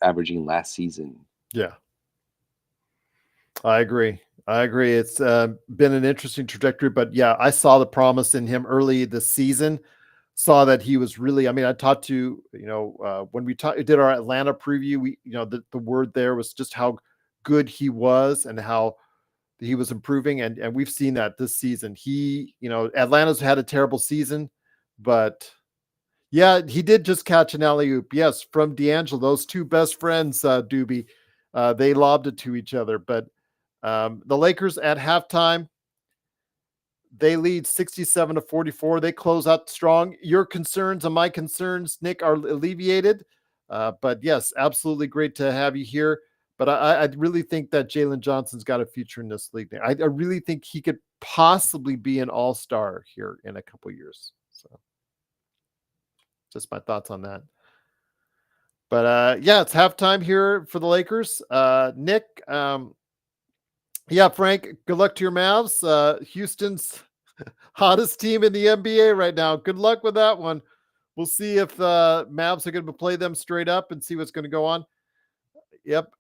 B: averaging last season.
A: Yeah. I agree. It's been an interesting trajectory, but yeah, I saw the promise in him early this season. Saw that he was really. I mean, I talked to when we did our Atlanta preview. The word there was just how good he was and how he was improving, and we've seen that this season. Atlanta's had a terrible season, but yeah, he did just catch an alley oop. Yes, from D'Angelo, those two best friends, Doobie, they lobbed it to each other, but. The Lakers at halftime, they lead 67-44. They close out strong. Your concerns and my concerns, Nick, are alleviated. But yes, absolutely great to have you here. But I really think that Jalen Johnson's got a future in this league. I really think he could possibly be an all-star here in a couple years. So just my thoughts on that. But yeah, it's halftime here for the Lakers. Nick, yeah, Frank, good luck to your Mavs. Houston's hottest team in the NBA right now. Good luck with that one. We'll see if Mavs are going to play them straight up and see what's going to go on. Yep.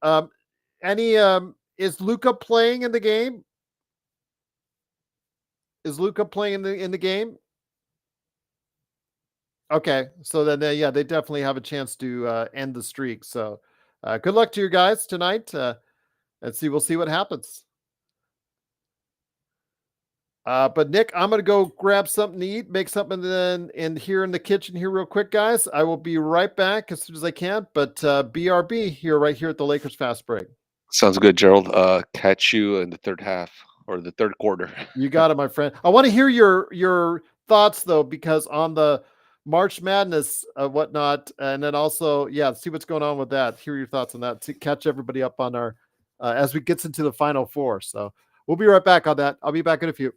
A: Is Luka playing in the game? Is Luka playing in the game? Okay, so then yeah, they definitely have a chance to end the streak. So good luck to you guys tonight. We'll see what happens. But Nick, I'm going to go grab something to eat, make something in here in the kitchen here real quick, guys. I will be right back as soon as I can, but BRB right here at the Lakers Fast Break.
B: Sounds good, Gerald. Catch you in the third half. or the 3rd quarter.
A: You got it, my friend. I want to hear your thoughts though, because on the March Madness, whatnot, and then also, yeah, see what's going on with that. Hear your thoughts on that to catch everybody up on our as we gets into the Final Four. So we'll be right back on that. I'll be back in a few.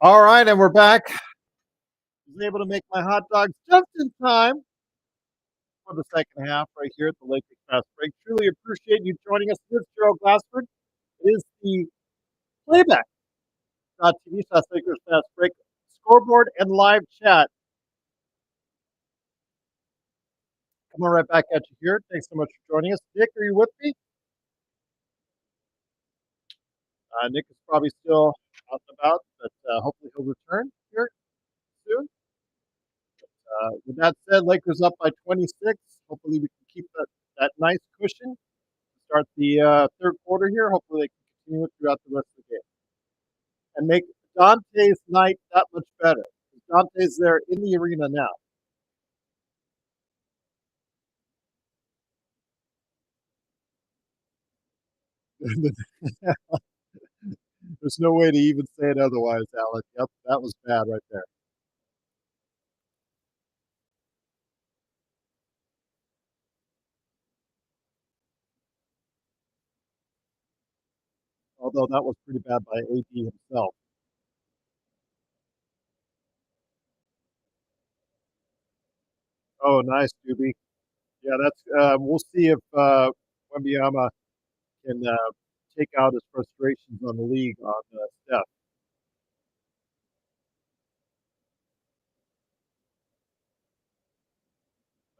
A: All right, and we're back. Was able to make my hot dogs just in time for the second half right here at the Lakers Fast Break. Truly appreciate you joining us. This is Gerald Glassford. It is the playback.tv/Lakers Fast Break scoreboard and live chat. Coming right back at you here. Thanks so much for joining us. Nick, are you with me? Nick is probably still out and about, but hopefully he'll return here soon. With that said, Lakers up by 26. Hopefully we can keep that nice cushion to start the third quarter here. Hopefully they can continue it throughout the rest of the game and make Dante's night that much better. Dante's there in the arena now. There's no way to even say it otherwise, Alec. Yep, that was bad right there. Although that was pretty bad by AD himself. Oh, nice, Doobie. Yeah, that's. We'll see if Wembyama can take out his frustrations on the league on Steph.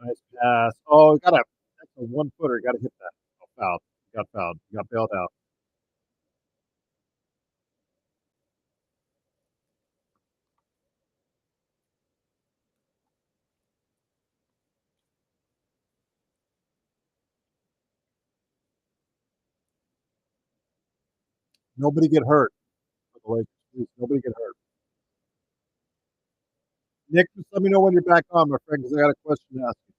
A: Nice pass. Oh, got a that's a 1 footer. Got to hit that. Oh, fouled. Got fouled. Got bailed out. Nobody get hurt for the Lakers. Please, nobody get hurt. Nick, just let me know when you're back on, my friend, because I got a question to ask you.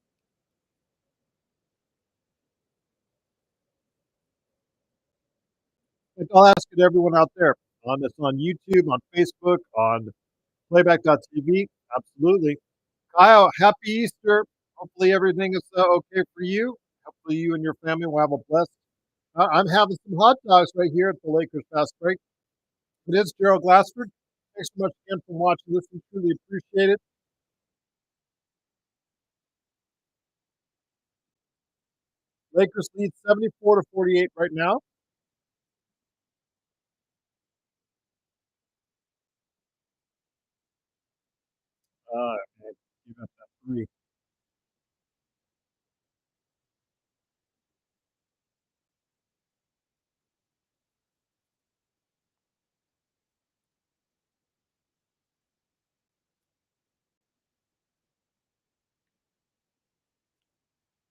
A: Like, I'll ask it to everyone out there on this on YouTube, on Facebook, on playback.tv. Absolutely. Kyle, happy Easter. Hopefully everything is okay for you. Hopefully you and your family will have a blessed. I'm having some hot dogs right here at the Lakers Fast Break. It is Gerald Glassford. Thanks so much again for watching, listening. Truly appreciate it. Lakers lead 74-48 right now. Man, you got that three.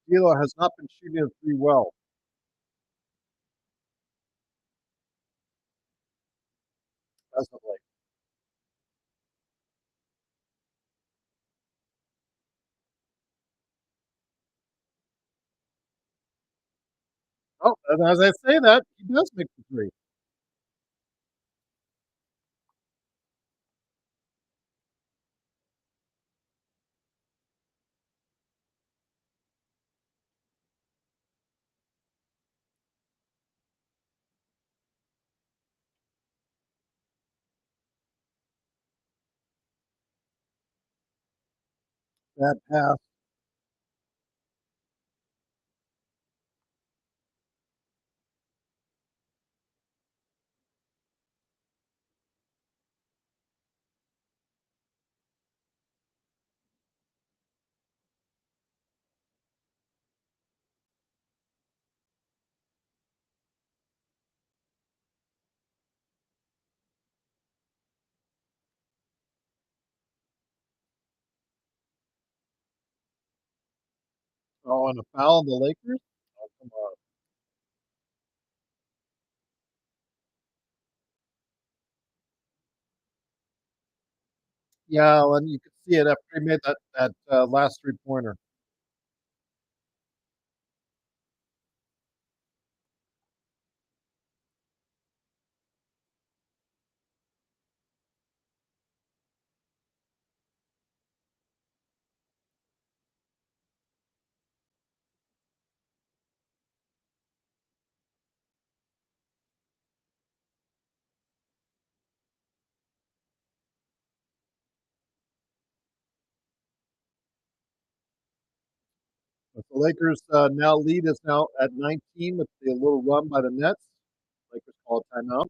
A: D'Lo has not been shooting the three well as of late. Oh, and as I say that, he does make the three. That pass. Oh, and a foul on the Lakers. Oh, come on. Yeah, and you could see it after he made that last 3 pointer. The Lakers now lead is now at 19 with the little run by the Nets. Lakers call a timeout.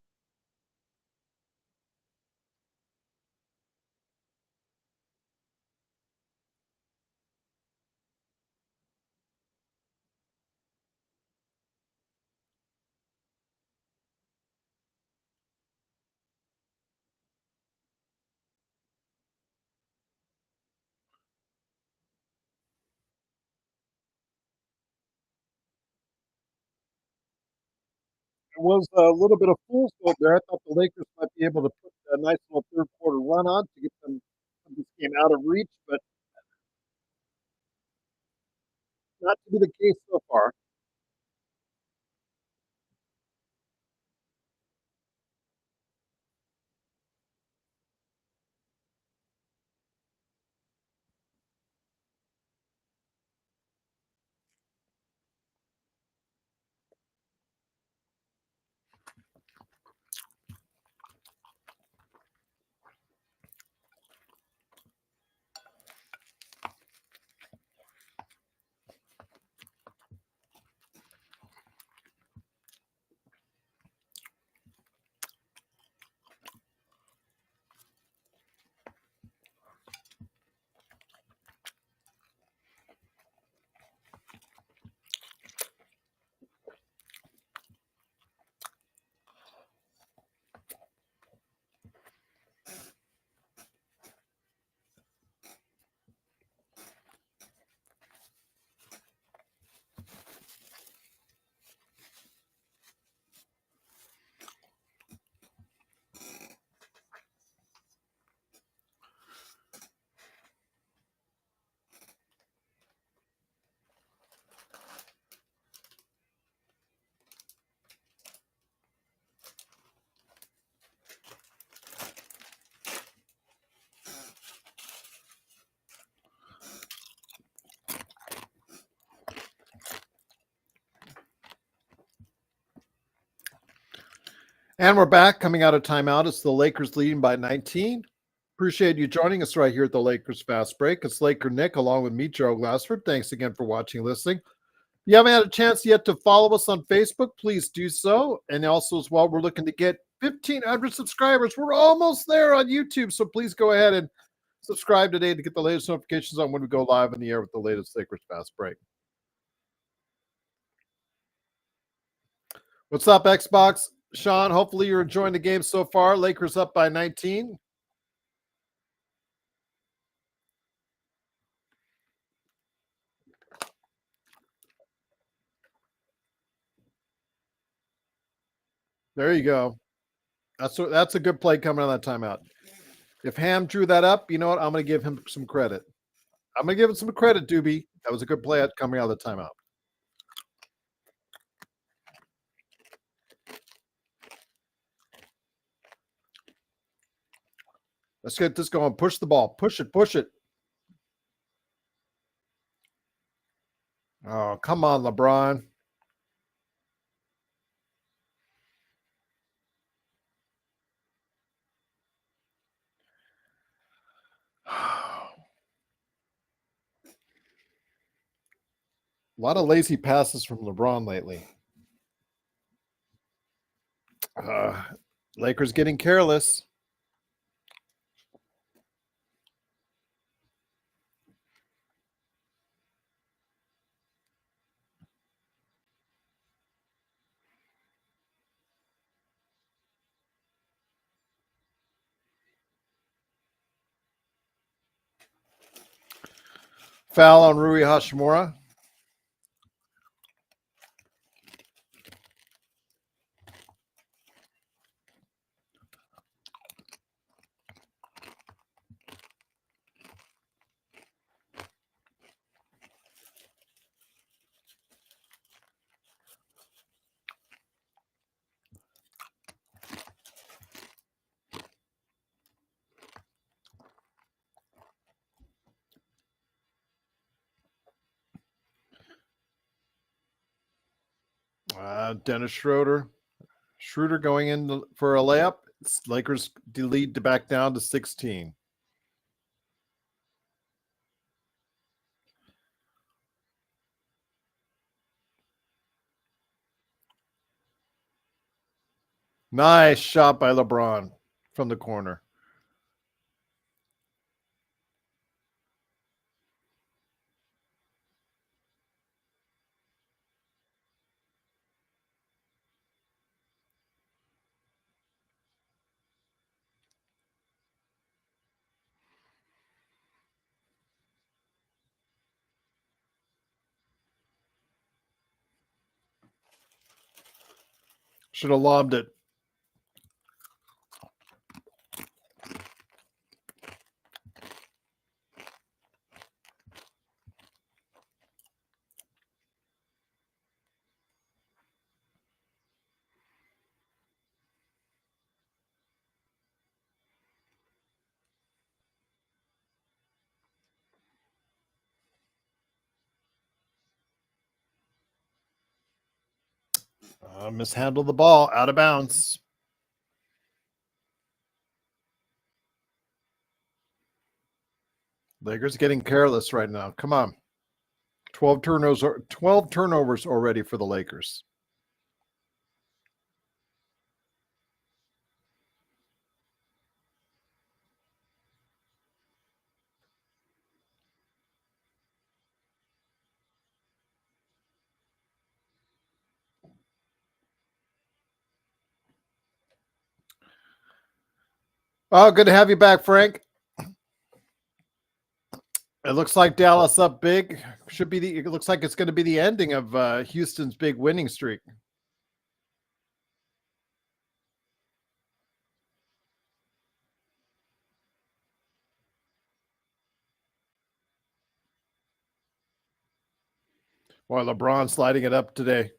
A: It was a little bit of fool's gold there. I thought the Lakers might be able to put a nice little third quarter run on to get them this game out of reach, but not to be the case so far. And we're back coming out of timeout. It's the Lakers leading by 19. Appreciate you joining us right here at the Lakers Fast Break. It's Laker Nick along with me, Joe Glassford. Thanks again for watching and listening. If you haven't had a chance yet to follow us on Facebook, please do so. And also as well, we're looking to get 1,500 subscribers. We're almost there on YouTube. So please go ahead and subscribe today to get the latest notifications on when we go live in the air with the latest Lakers Fast Break. What's up, Xbox? Sean, hopefully you're enjoying the game so far. Lakers up by 19. There you go. That's a good play coming on that timeout. If Ham drew that up, you know what? I'm going to give him some credit. I'm going to give him some credit, Doobie. That was a good play coming out of the timeout. Let's get this going. Push the ball. Push it. Push it. Oh, come on, LeBron. A lot of lazy passes from LeBron lately. Lakers getting careless. Foul on Rui Hashimura. Dennis Schroeder. Schroeder going in for a layup. Lakers lead to back down to 16. Nice shot by LeBron from the corner. Should have lobbed it. Mishandled the ball out of bounds. Lakers getting careless right now. Come on. 12 turnovers already for the Lakers. Oh, good to have you back, Frank. It looks like Dallas up big. It looks like it's going to be the ending of Houston's big winning streak. Boy, LeBron sliding it up today.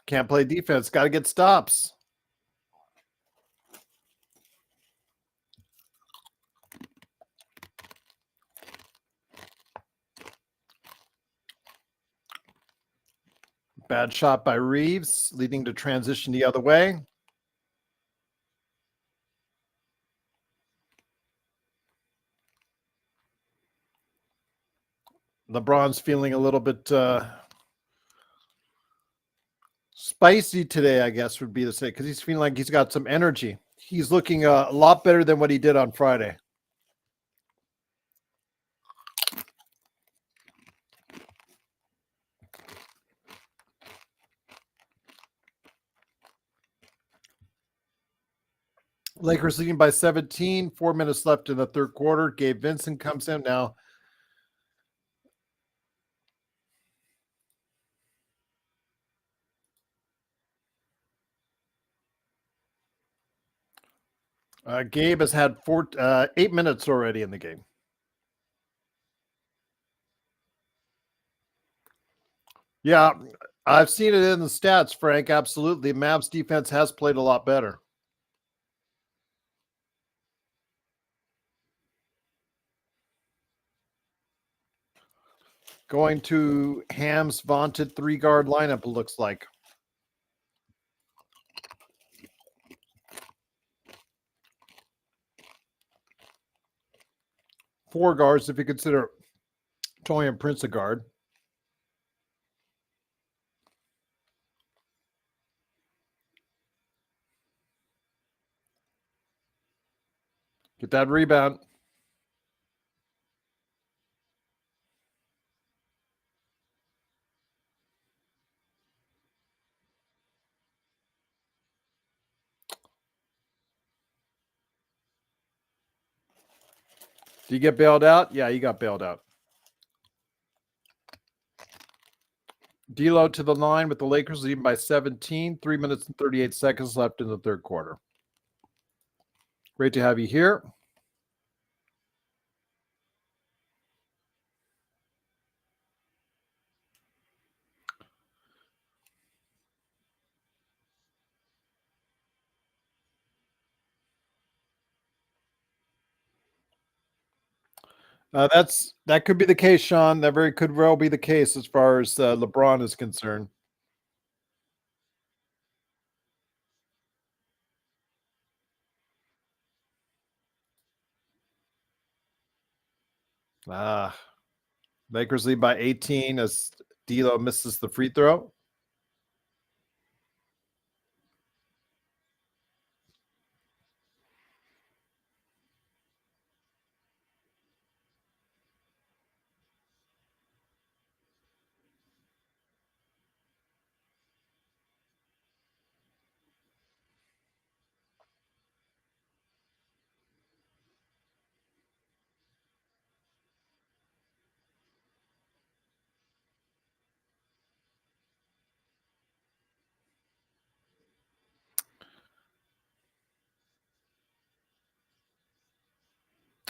A: Can't play defense. Got to get stops. Bad shot by Reeves, leading to transition the other way. LeBron's feeling a little bit spicy today, I guess would be to say, because he's feeling like he's got some energy. He's looking a lot better than what he did on Friday. Lakers leading by 17, 4 minutes left in the third quarter. Gabe Vincent comes in now. Gabe has had 8 minutes already in the game. Yeah, I've seen it in the stats, Frank. Absolutely. Mavs defense has played a lot better. Going to Ham's vaunted 3-guard lineup, it looks like. Four guards, if you consider Torian Prince a guard. Get that rebound. Do you get bailed out? Yeah, you got bailed out. D'Lo to the line with the Lakers leading by 17. 3 minutes and 38 seconds left in the third quarter. Great to have you here. That could be the case, Sean. That very could well be the case as far as LeBron is concerned. Lakers lead by 18 as D'Lo misses the free throw.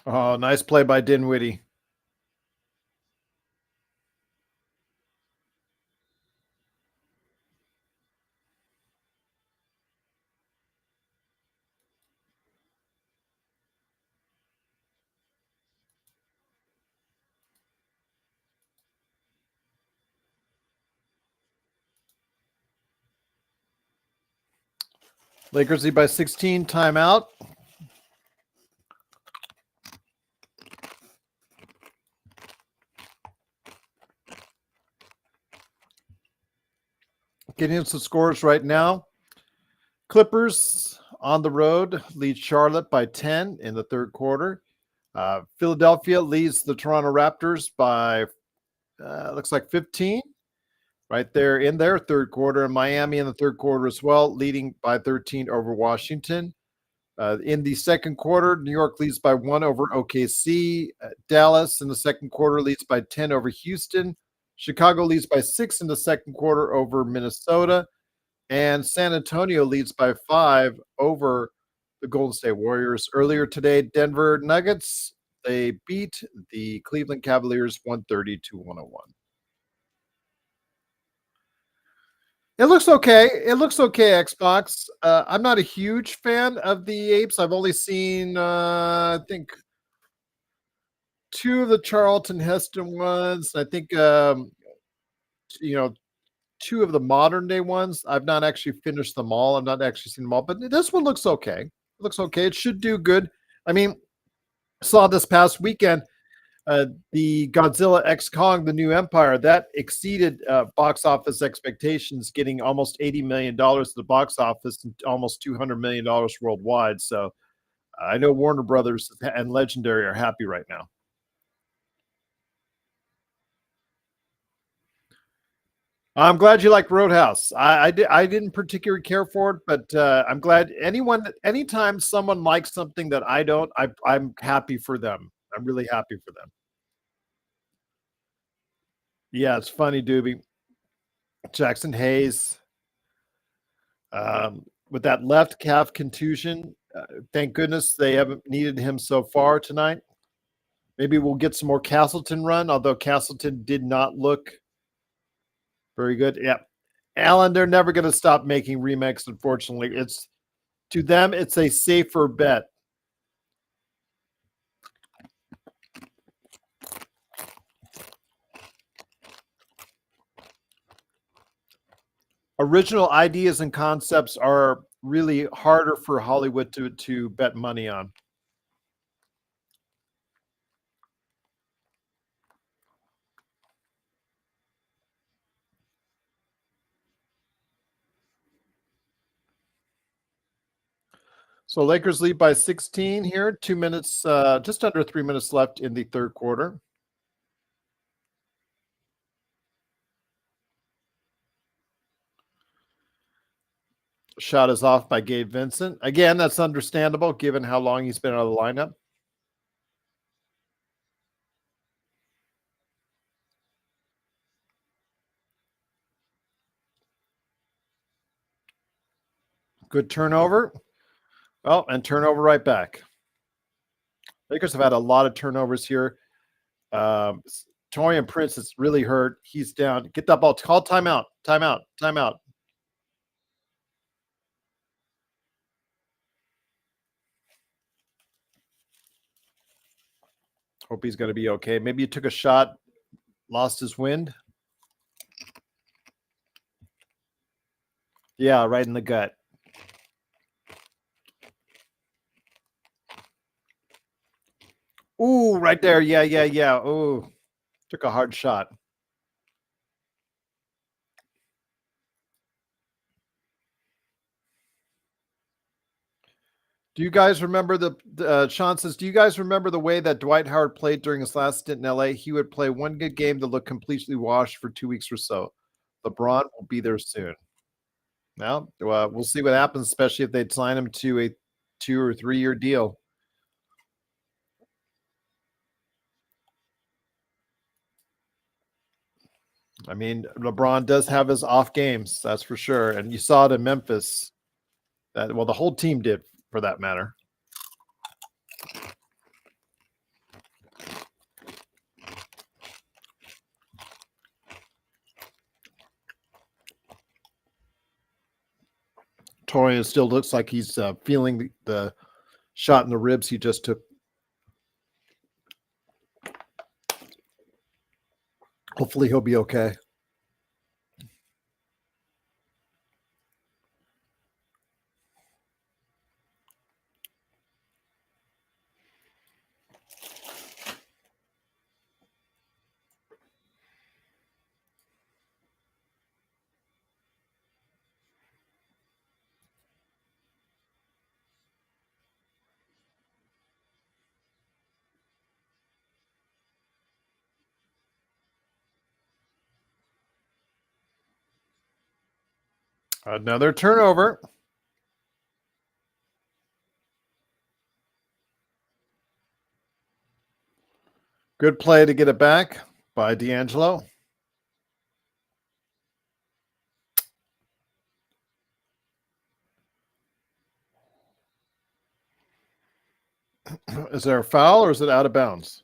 A: Oh, nice play by Dinwiddie. Lakers lead by 16, timeout. Getting into the scores right now. Clippers on the road lead Charlotte by 10 in the third quarter. Philadelphia leads the Toronto Raptors by, looks like 15, right there in their third quarter. And Miami in the third quarter as well, leading by 13 over Washington. In the second quarter, New York leads by 1 over OKC. Dallas in the second quarter leads by 10 over Houston. Chicago leads by 6 in the second quarter over Minnesota. And San Antonio leads by 5 over the Golden State Warriors. Earlier today, Denver Nuggets, they beat the Cleveland Cavaliers 130 to 101. It looks okay. It looks okay, Xbox. I'm not a huge fan of the apes. I've only seen, I think, 2 of the Charlton Heston ones. I think, you know, 2 of the modern day ones. I've not actually finished them all. I've not actually seen them all, but this one looks okay. It looks okay. It should do good. I mean, saw this past weekend the Godzilla X Kong, the New Empire, that exceeded box office expectations, getting almost $80 million at the box office and almost $200 million worldwide. So I know Warner Brothers and Legendary are happy right now. I'm glad you like Roadhouse. I didn't particularly care for it, but I'm glad anytime someone likes something that I don't, I'm happy for them. I'm really happy for them. Yeah, it's funny, Doobie. Jackson Hayes, with that left calf contusion. Thank goodness they haven't needed him so far tonight. Maybe we'll get some more Castleton run, although Castleton did not look very good. Yeah. Alan, they're never going to stop making remakes, unfortunately. It's to them, it's a safer bet. Original ideas and concepts are really harder for Hollywood to bet money on. So Lakers lead by 16 here. 2 minutes, just under 3 minutes left in the third quarter. Shot is off by Gabe Vincent. Again, that's understandable given how long he's been out of the lineup. Good turnover. Oh, and turnover right back. Lakers have had a lot of turnovers here. Torian Prince is really hurt. He's down. Get that ball. Call timeout. Timeout. Timeout. Hope he's going to be okay. Maybe he took a shot, lost his wind. Yeah, right in the gut. Ooh, right there. Yeah, yeah, yeah. Ooh. Took a hard shot. Do you guys remember Sean says, do you guys remember the way that Dwight Howard played during his last stint in LA? He would play one good game to look completely washed for 2 weeks or so. LeBron will be there soon. Well, we'll see what happens, especially if they'd sign him to a 2 or 3 year deal. I mean, LeBron does have his off games, that's for sure. And you saw it in Memphis. Well, the whole team did, for that matter. Torian still looks like he's feeling the shot in the ribs he just took. Hopefully he'll be okay. Another turnover. Good play to get it back by D'Angelo. Is there a foul or is it out of bounds?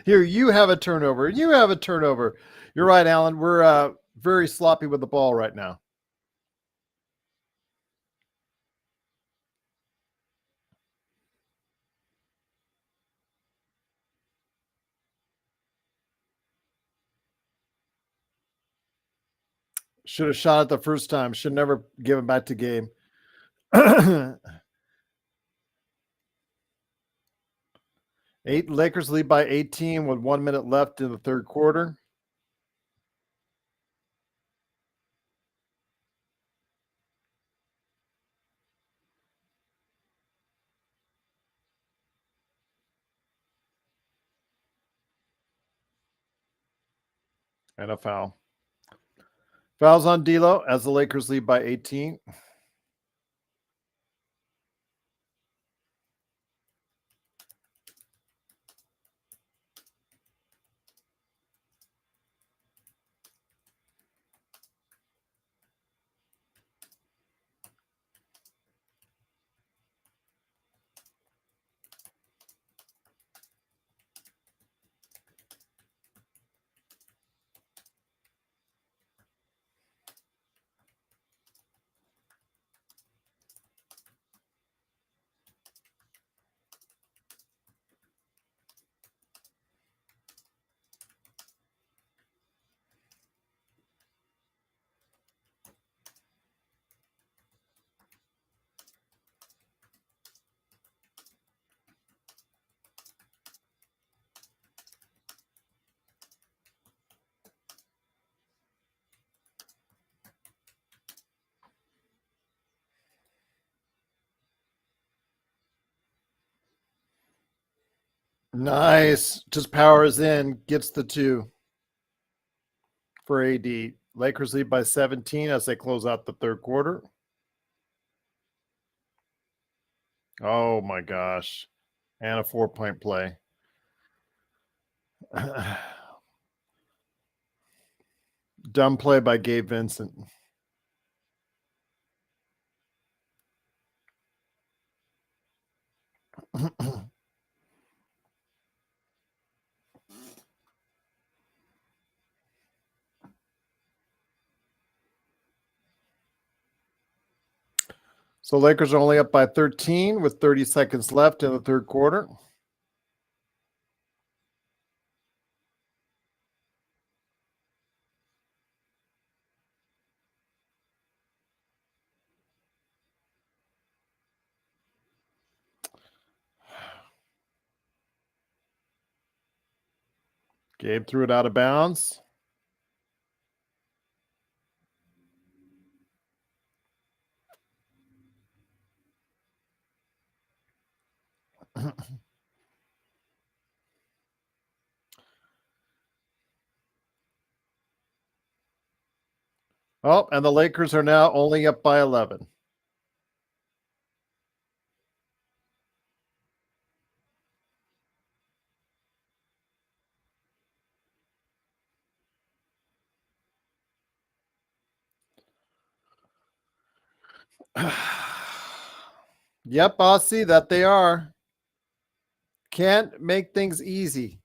A: Here, you have a turnover. You have a turnover. You're right, Alan. We're very sloppy with the ball right now. Should have shot it the first time. Should never give him back to game. Lakers lead by 18 with 1 minute left in the third quarter. And a foul. Fouls on D'Lo as the Lakers lead by 18. Nice. Just powers in, gets the 2 for AD. Lakers lead by 17 as they close out the third quarter. Oh my gosh. And a 4-point play. Dumb play by Gabe Vincent. So Lakers are only up by 13 with 30 seconds left in the third quarter. Gabe threw it out of bounds. Oh, and the Lakers are now only up by 11. Yep, Aussie, that they are. Can't make things easy.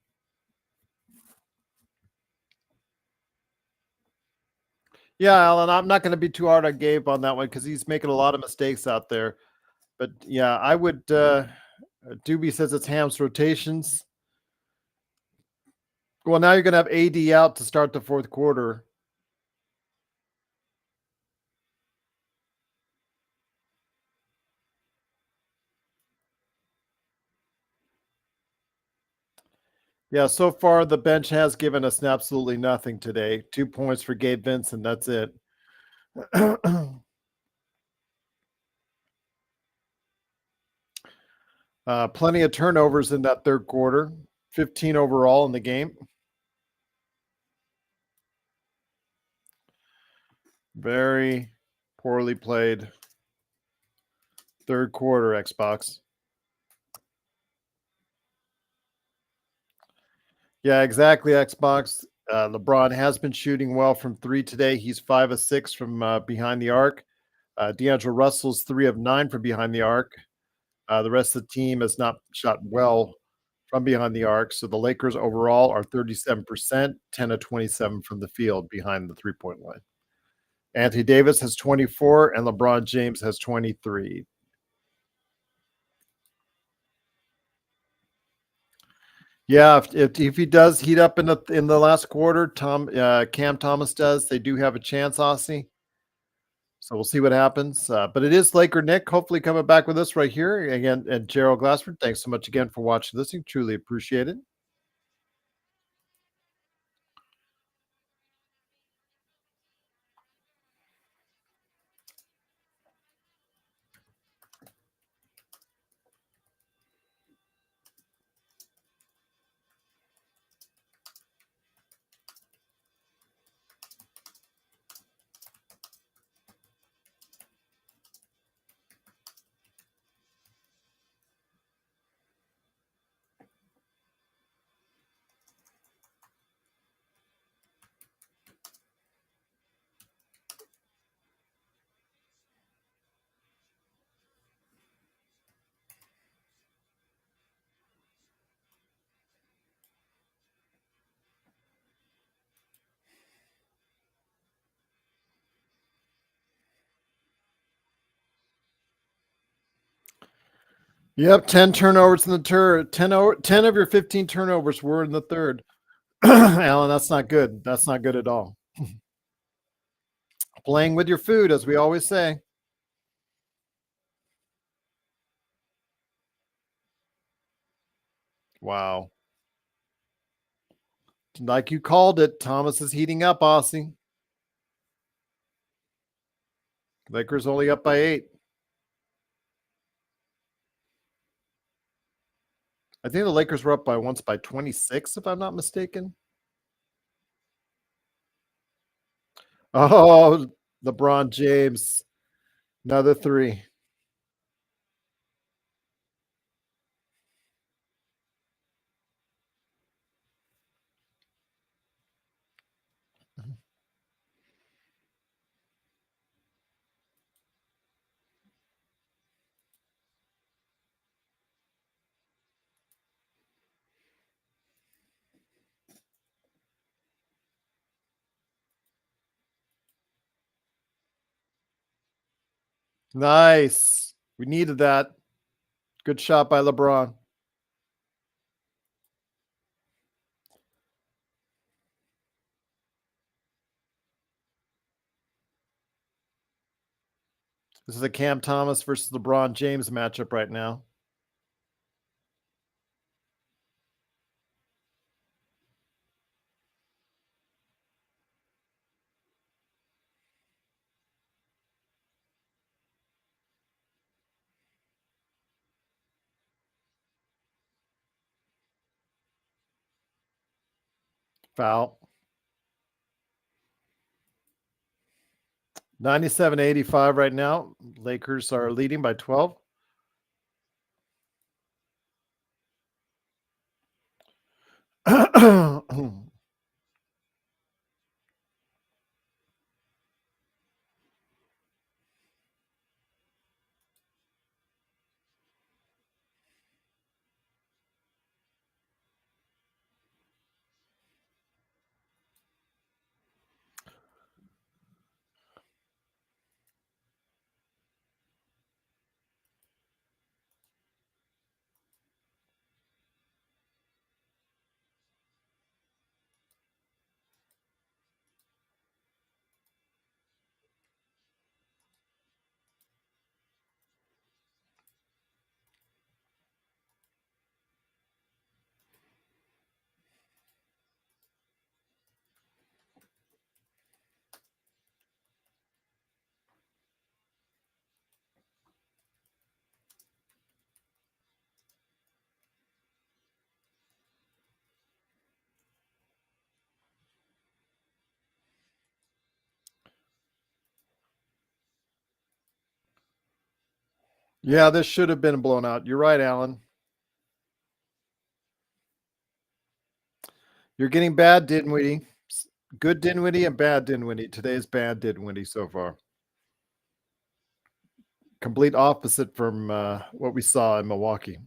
A: Yeah, Alan, I'm not going to be too hard on Gabe on that one because he's making a lot of mistakes out there. But yeah, I would. Doobie says it's Ham's rotations. Well, now you're going to have AD out to start the fourth quarter. Yeah, so far the bench has given us absolutely nothing today. 2 points for Gabe Vincent. That's it. Plenty of turnovers in that third quarter. 15 overall in the game. Very poorly played third quarter, Xbox. Yeah, exactly, Xbox. LeBron has been shooting well from 3 today. He's 5 of 6 from behind the arc. D'Angelo Russell's 3 of 9 from behind the arc. The rest of the team has not shot well from behind the arc. So the Lakers overall are 37%, 10 of 27 from the field behind the 3-point line. Anthony Davis has 24 and LeBron James has 23. Yeah, if he does heat up in the last quarter, Cam Thomas does. They do have a chance, Aussie. So we'll see what happens. But it is Laker Nick, hopefully coming back with us right here again. And Gerald Glassford, thanks so much again for watching, listening. Truly appreciate it. Yep, 10 turnovers in the third. 10 of your 15 turnovers were in the third. Alan, that's not good. That's not good at all. Playing with your food, as we always say. Wow. Like you called it, Thomas is heating up, Aussie. Lakers only up by 8. I think the Lakers were up by once by 26, if I'm not mistaken. Oh, LeBron James, another three. Nice. We needed that. Good shot by LeBron. This is a Cam Thomas versus LeBron James matchup right now. Foul. 97-85 right now. Lakers are leading by 12. Yeah, this should have been blown out. You're right, Alan. You're getting bad Dinwiddie. Good Dinwiddie and bad Dinwiddie. Today's bad Dinwiddie so far. Complete opposite from what we saw in Milwaukee.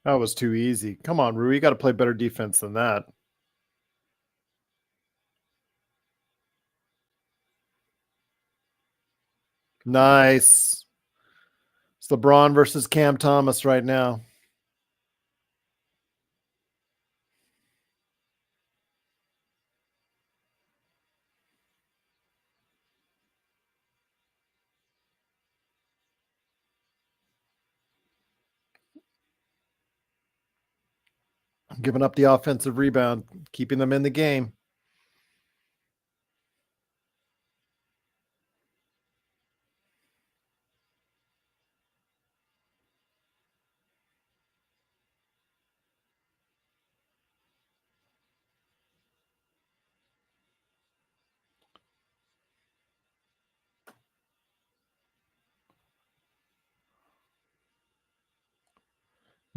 A: That was too easy. Come on, Rui. You got to play better defense than that. Nice. It's LeBron versus Cam Thomas right now. Giving up the offensive rebound, keeping them in the game.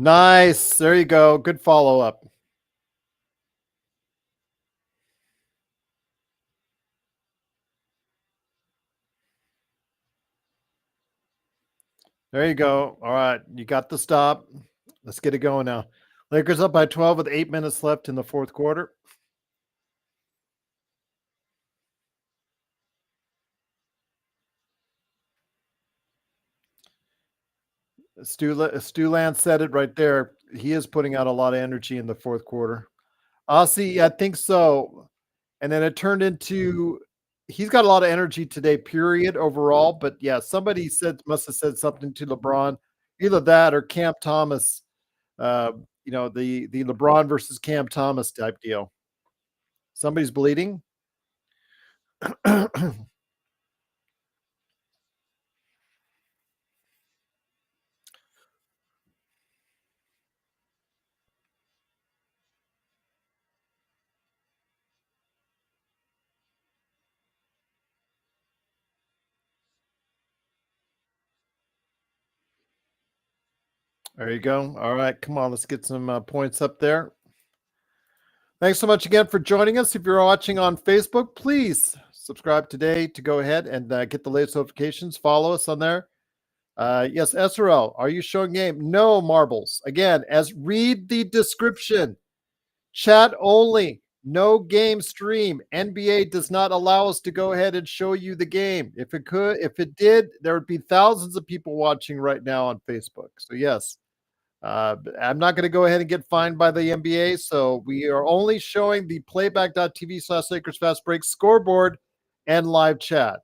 A: Nice. There you go. Good follow up. There you go. All right. You got the stop. Let's get it going now. Lakers up by 12 with 8 minutes left in the fourth quarter. Stu Lance said it right there. He is putting out a lot of energy in the fourth quarter. Aussie, I think so. And then it turned into he's got a lot of energy today, period, overall. But yeah, somebody said must have said something to LeBron, either that or Camp Thomas. the LeBron versus Cam Thomas type deal. Somebody's bleeding. There you go. All right, come on, let's get some points up there. Thanks so much again for joining us. If you're watching on Facebook, please subscribe today to go ahead and get the latest notifications. Follow us on there. Yes, SRL, are you showing game? No, Marbles. Again, as read the description. Chat only. No game stream. NBA does not allow us to go ahead and show you the game. If it did, there would be thousands of people watching right now on Facebook. So yes, I'm not going to go ahead and get fined by the NBA. So we are only showing the playback.tv/Lakers Fast Break scoreboard and live chat.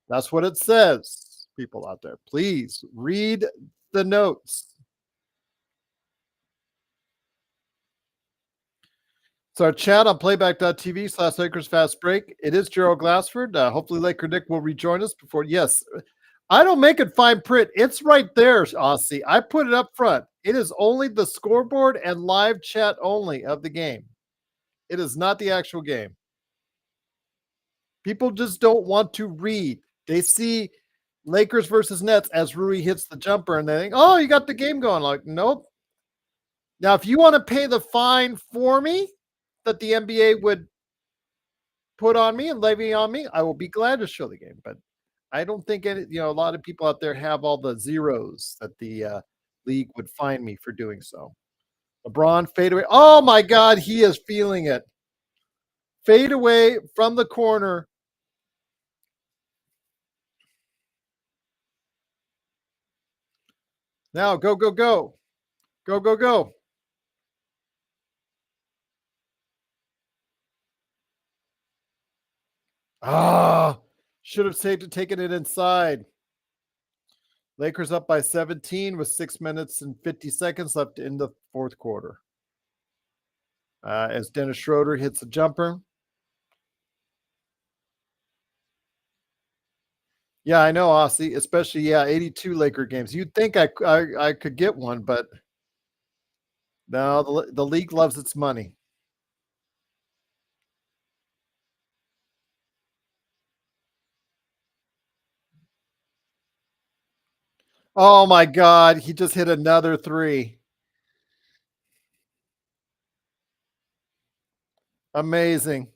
A: That's what it says. People out there, please read the notes. So our chat on playback.tv/Lakers Fast Break. It is Gerald Glassford. Hopefully Laker Nick will rejoin us before. Yes, I don't make it fine print. It's right there, Aussie. I put it up front. It is only the scoreboard and live chat only of the game. It is not the actual game. People just don't want to read. They see Lakers versus Nets as Rui hits the jumper and they think, oh, you got the game going. Like, nope. Now, if you want to pay the fine for me that the NBA would put on me and levy on me, I will be glad to show the game. But I don't think a lot of people out there have all the zeros that the league would fine me for doing so. LeBron fade away. Oh my God, he is feeling it. Fade away from the corner. Now go, go, go. Go, go, go. Should have saved it, taken it inside. Lakers up by 17 with 6 minutes and 50 seconds left in the fourth quarter. As Dennis Schroeder hits a jumper. Yeah, I know, Aussie, especially, 82 Laker games. You'd think I could get one, but no, the league loves its money. Oh my God, he just hit another three. Amazing.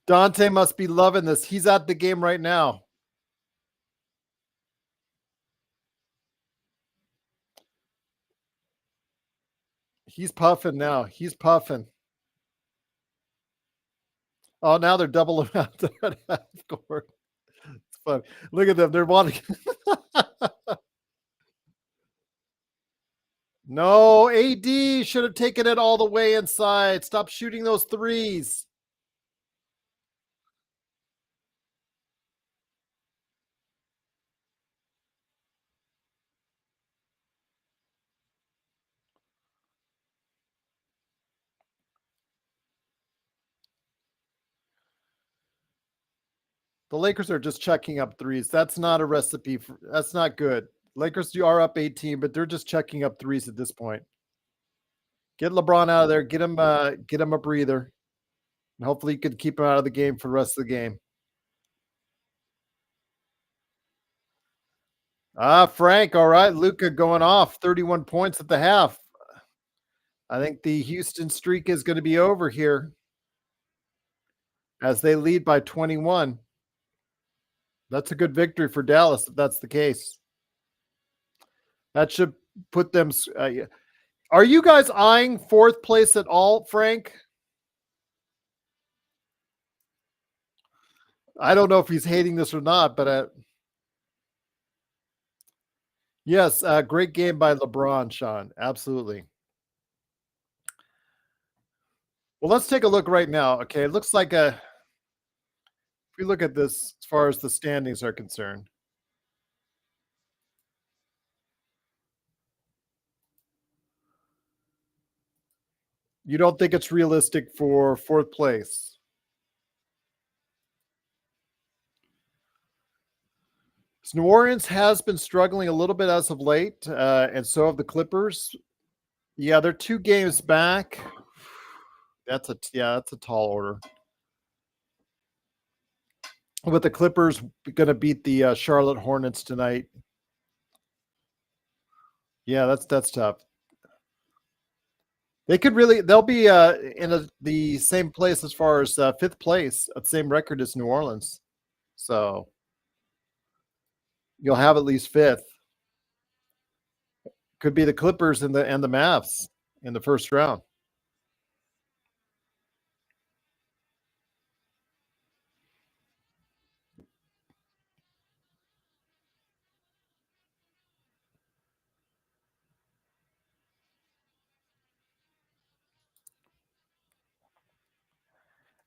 A: Dante must be loving this. He's at the game right now. He's puffing now. He's puffing. Oh, now they're double amount at half court. It's fun. Look at them. They're wanting. No, AD should have taken it all the way inside. Stop shooting those threes. The Lakers are just checking up threes. That's not a recipe for. That's not good. Lakers are up 18, but they're just checking up threes at this point. Get LeBron out of there. Get him a breather. And hopefully you can keep him out of the game for the rest of the game. Frank, all right. Luka going off 31 points at the half. I think the Houston streak is going to be over here as they lead by 21. That's a good victory for Dallas if that's the case. That should put them. Are you guys eyeing fourth place at all, Frank? I don't know if he's hating this or not, but yes, great game by LeBron, Sean. Absolutely. Well, let's take a look right now. Okay, it looks like If we look at this as far as the standings are concerned, you don't think it's realistic for fourth place? So New Orleans has been struggling a little bit as of late, and so have the Clippers. Yeah, they're 2 games back. That's a tall order. With the Clippers going to beat the Charlotte Hornets tonight. Yeah, that's tough. They'll be in the same place as far as fifth place, same record as New Orleans. So you'll have at least fifth. Could be the Clippers and the Mavs in the first round.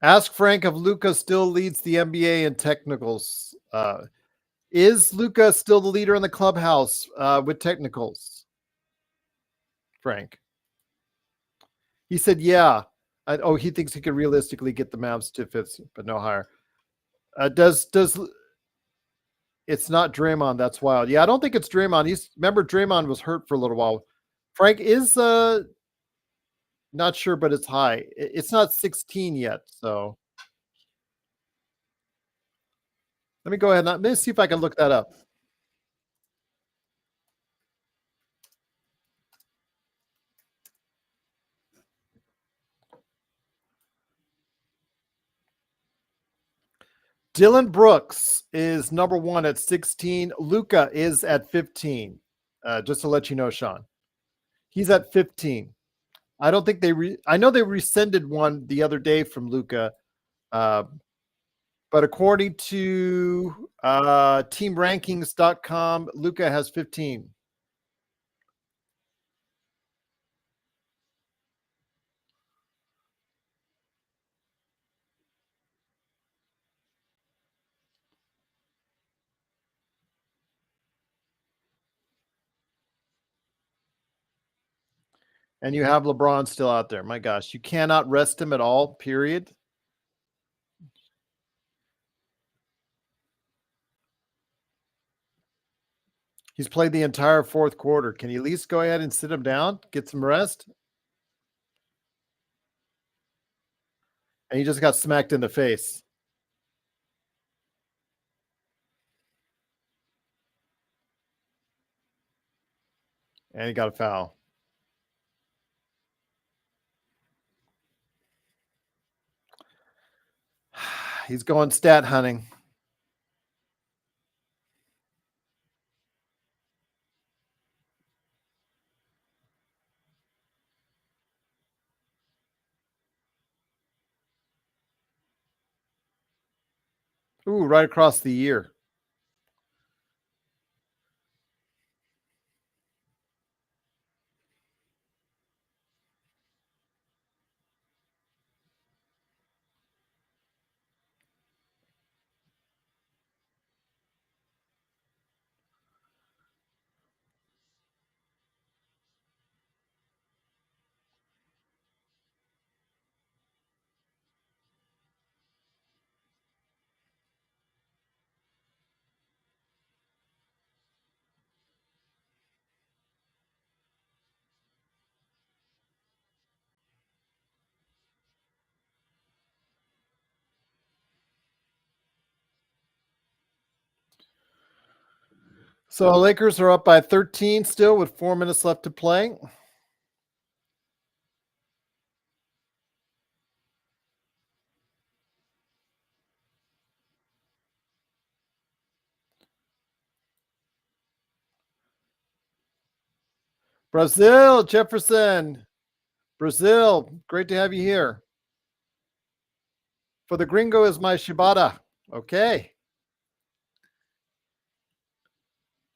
A: Ask Frank if Luca still leads the NBA in technicals. Is Luca still the leader in the clubhouse with technicals? Frank. He said, yeah. He thinks he could realistically get the Mavs to fifth, but no higher. Does it's not Draymond? That's wild. Yeah, I don't think it's Draymond. Remember Draymond was hurt for a little while. Frank is not sure, but it's high. It's not 16 yet, so let me go ahead and let me see if I can look that up. Dylan Brooks is number 1 at 16. Luca is at 15. Just to let you know, Sean. He's at 15. I don't think I know they rescinded one the other day from Luca. But according to teamrankings.com, Luca has 15. And you have LeBron still out there. My gosh, you cannot rest him at all, period. He's played the entire fourth quarter. Can you at least go ahead and sit him down, get some rest? And he just got smacked in the face. And he got a foul. He's going stat hunting. Ooh, right across the year. So the Lakers are up by 13 still with 4 minutes left to play. Brazil, Jefferson. Brazil, great to have you here. For the gringo is my Shibata. Okay.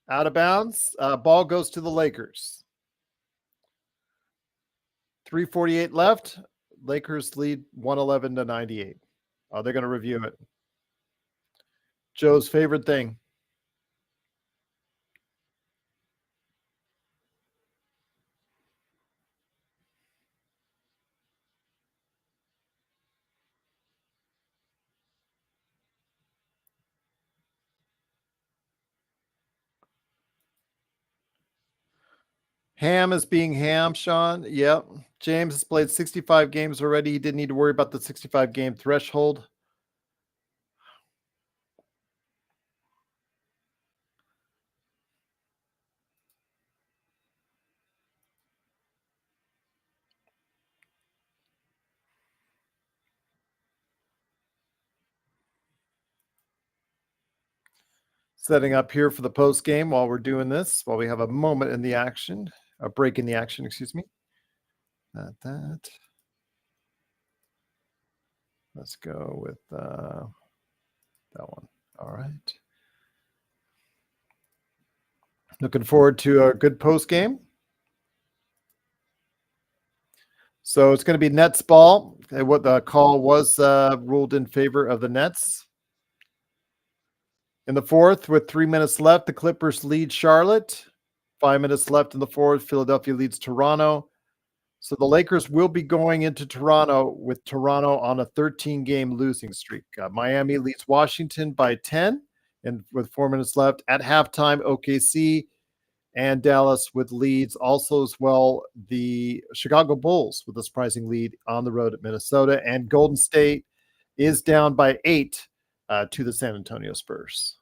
A: Out of bounds. Ball goes to the Lakers. 3:48 left. Lakers lead 111 to 98. They're going to review it. Joe's favorite thing. Ham is being ham, Sean. Yep. James has played 65 games already. He didn't need to worry about the 65 game threshold. Setting up here for the post game while we're doing this, while we have a moment in the action, a break in the action, excuse me. That. Let's go with that one. All right. Looking forward to a good post game. So it's going to be Nets ball. What the call was ruled in favor of the Nets. In the fourth, with 3 minutes left, the Clippers lead Charlotte. 5 minutes left in the fourth, Philadelphia leads Toronto. So the Lakers will be going into Toronto with Toronto on a 13-game losing streak. Miami leads Washington by 10, and with 4 minutes left at halftime, OKC and Dallas with leads. Also as well, the Chicago Bulls with a surprising lead on the road at Minnesota, and Golden State is down by 8 to the San Antonio Spurs.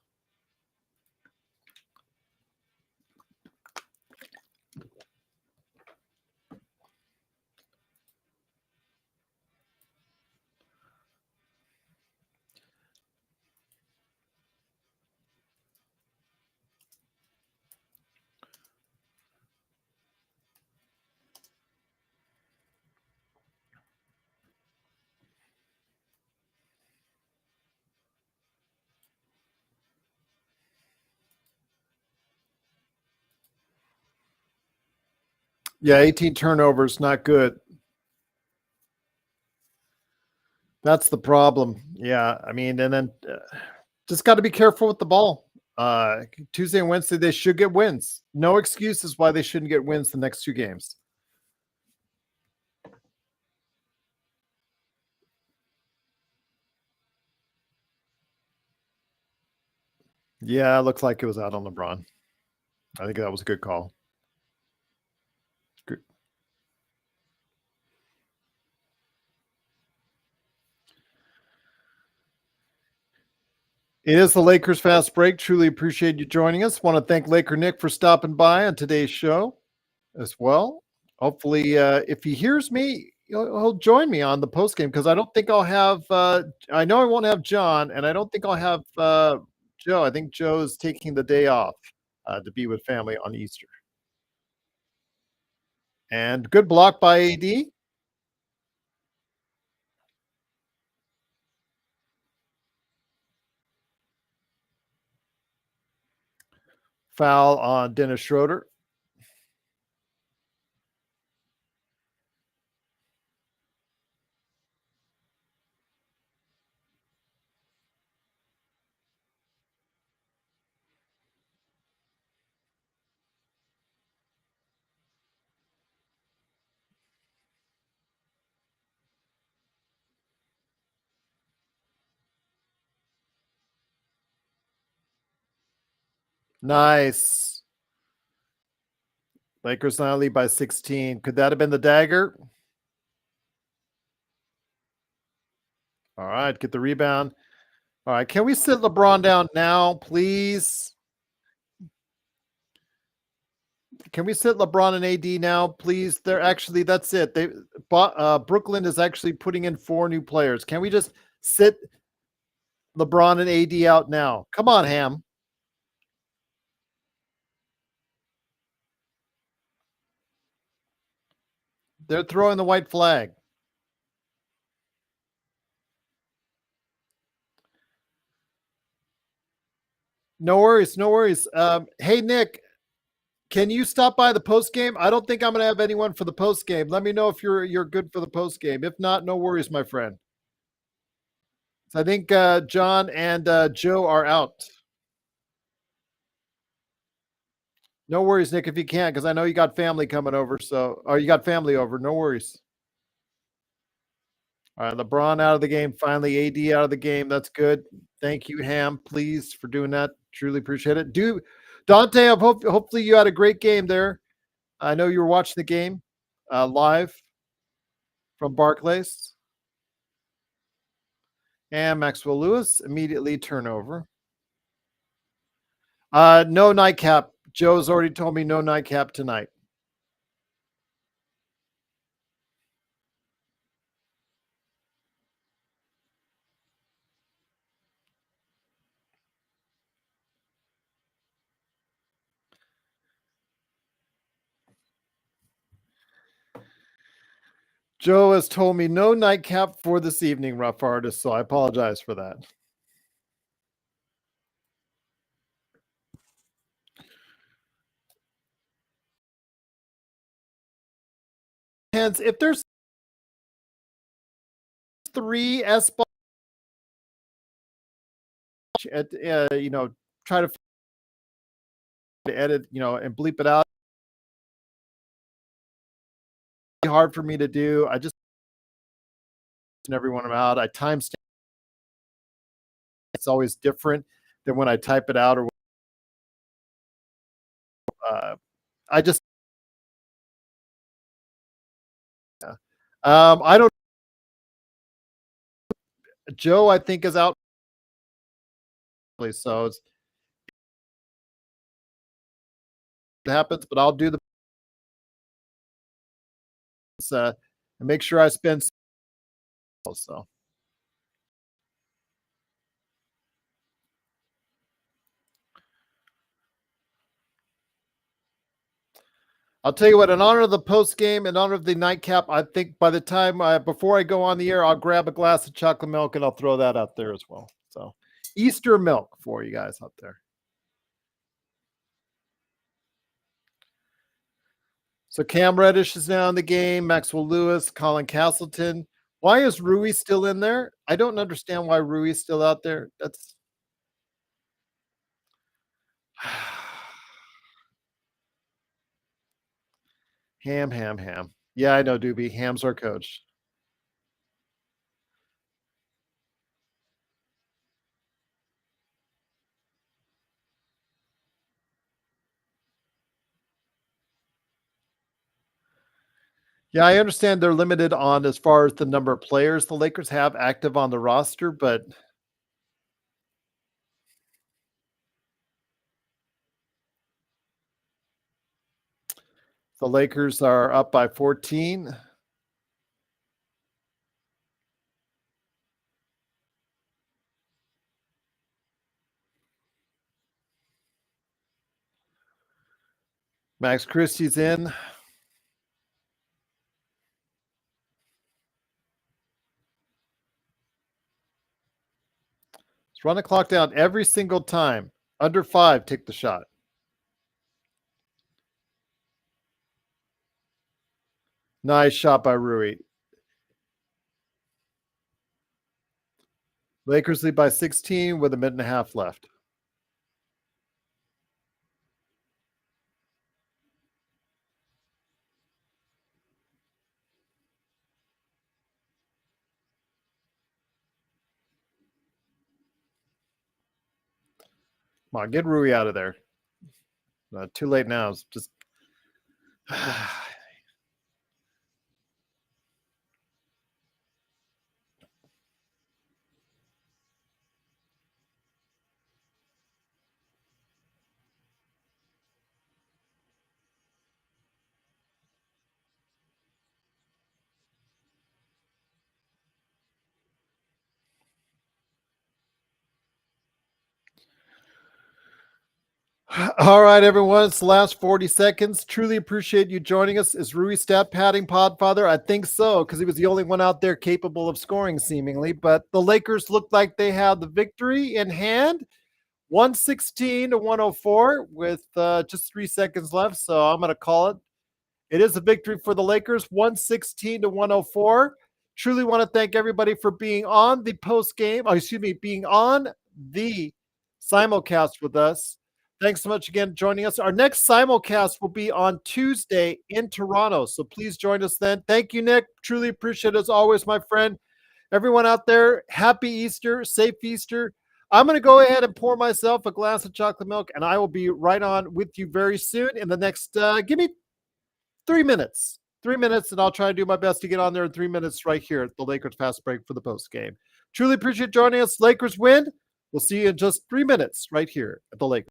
A: Yeah, 18 turnovers, not good. That's the problem. Yeah, I mean, and then just got to be careful with the ball. Tuesday and Wednesday, they should get wins. No excuses why they shouldn't get wins the next 2 games. Yeah, it looks like it was out on LeBron. I think that was a good call. Good. It is the Lakers Fast Break. Truly appreciate you joining us. Want to thank Laker Nick for stopping by on today's show as well. Hopefully, if he hears me, he'll join me on the post game, because I don't think I'll have. I know I won't have John, and I don't think I'll have Joe. I think Joe is taking the day off to be with family on Easter. And good block by AD. Foul on Dennis Schroeder. Nice. Lakers now lead by 16. Could that have been the dagger? All right, get the rebound. All right, can we sit LeBron down now, please? Can we sit LeBron and AD now, please? They're actually, that's it. Brooklyn is actually putting in 4 new players. Can we just sit LeBron and AD out now? Come on, Ham. They're throwing the white flag. No worries, no worries. Hey, Nick, can you stop by the post game? I don't think I'm going to have anyone for the post game. Let me know if you're good for the post game. If not, no worries, my friend. So I think John and Joe are out. No worries, Nick, if you can't, because I know you got family coming over. So, or you got family over. No worries. All right, LeBron out of the game. Finally, AD out of the game. That's good. Thank you, Ham, please, for doing that. Truly appreciate it. Do Dante, hopefully you had a great game there. I know you were watching the game live from Barclays. And Maxwell Lewis immediately turnover. No nightcap. Joe's already told me no nightcap tonight. Joe has told me no nightcap for this evening, rough artist, so I apologize for that. Hence, if there's 3 S try to edit, and bleep it out. It's hard for me to do. I just everyone I'm out. I timestamp. It's always different than when I type it out or I just I don't. Joe, I think, is out, so it happens. But I'll do the and make sure I spend. So I'll tell you what, in honor of the post game, in honor of the nightcap, I think by the time before I go on the air, I'll grab a glass of chocolate milk and I'll throw that out there as well. So Easter milk for you guys out there. So Cam Reddish is now in the game. Maxwell Lewis, Colin Castleton. Why is Rui still in there? I don't understand why Rui's still out there. That's Ham. Yeah, I know, Doobie. Ham's our coach. Yeah, I understand they're limited on as far as the number of players the Lakers have active on the roster, but the Lakers are up by 14. Max Christie's in. Let's run the clock down every single time. Under 5, take the shot. Nice shot by Rui. Lakers lead by 16 with a minute and a half left. Come on, get Rui out of there. Too late now. It's just all right, everyone. It's the last 40 seconds. Truly appreciate you joining us. Is Rui stat padding Podfather? I think so, because he was the only one out there capable of scoring, seemingly. But the Lakers looked like they had the victory in hand, 116 to 104, with just 3 seconds left. So I'm going to call it. It is a victory for the Lakers, 116 to 104. Truly want to thank everybody for being on the post game. Oh, excuse me, being on the simulcast with us. Thanks so much again for joining us. Our next simulcast will be on Tuesday in Toronto. So please join us then. Thank you, Nick. Truly appreciate it as always, my friend. Everyone out there, happy Easter, safe Easter. I'm going to go ahead and pour myself a glass of chocolate milk, and I will be right on with you very soon in the next, give me 3 minutes. 3 minutes, and I'll try and do my best to get on there in 3 minutes right here at the Lakers Fast Break for the post game. Truly appreciate joining us. Lakers win. We'll see you in just 3 minutes right here at the Lakers.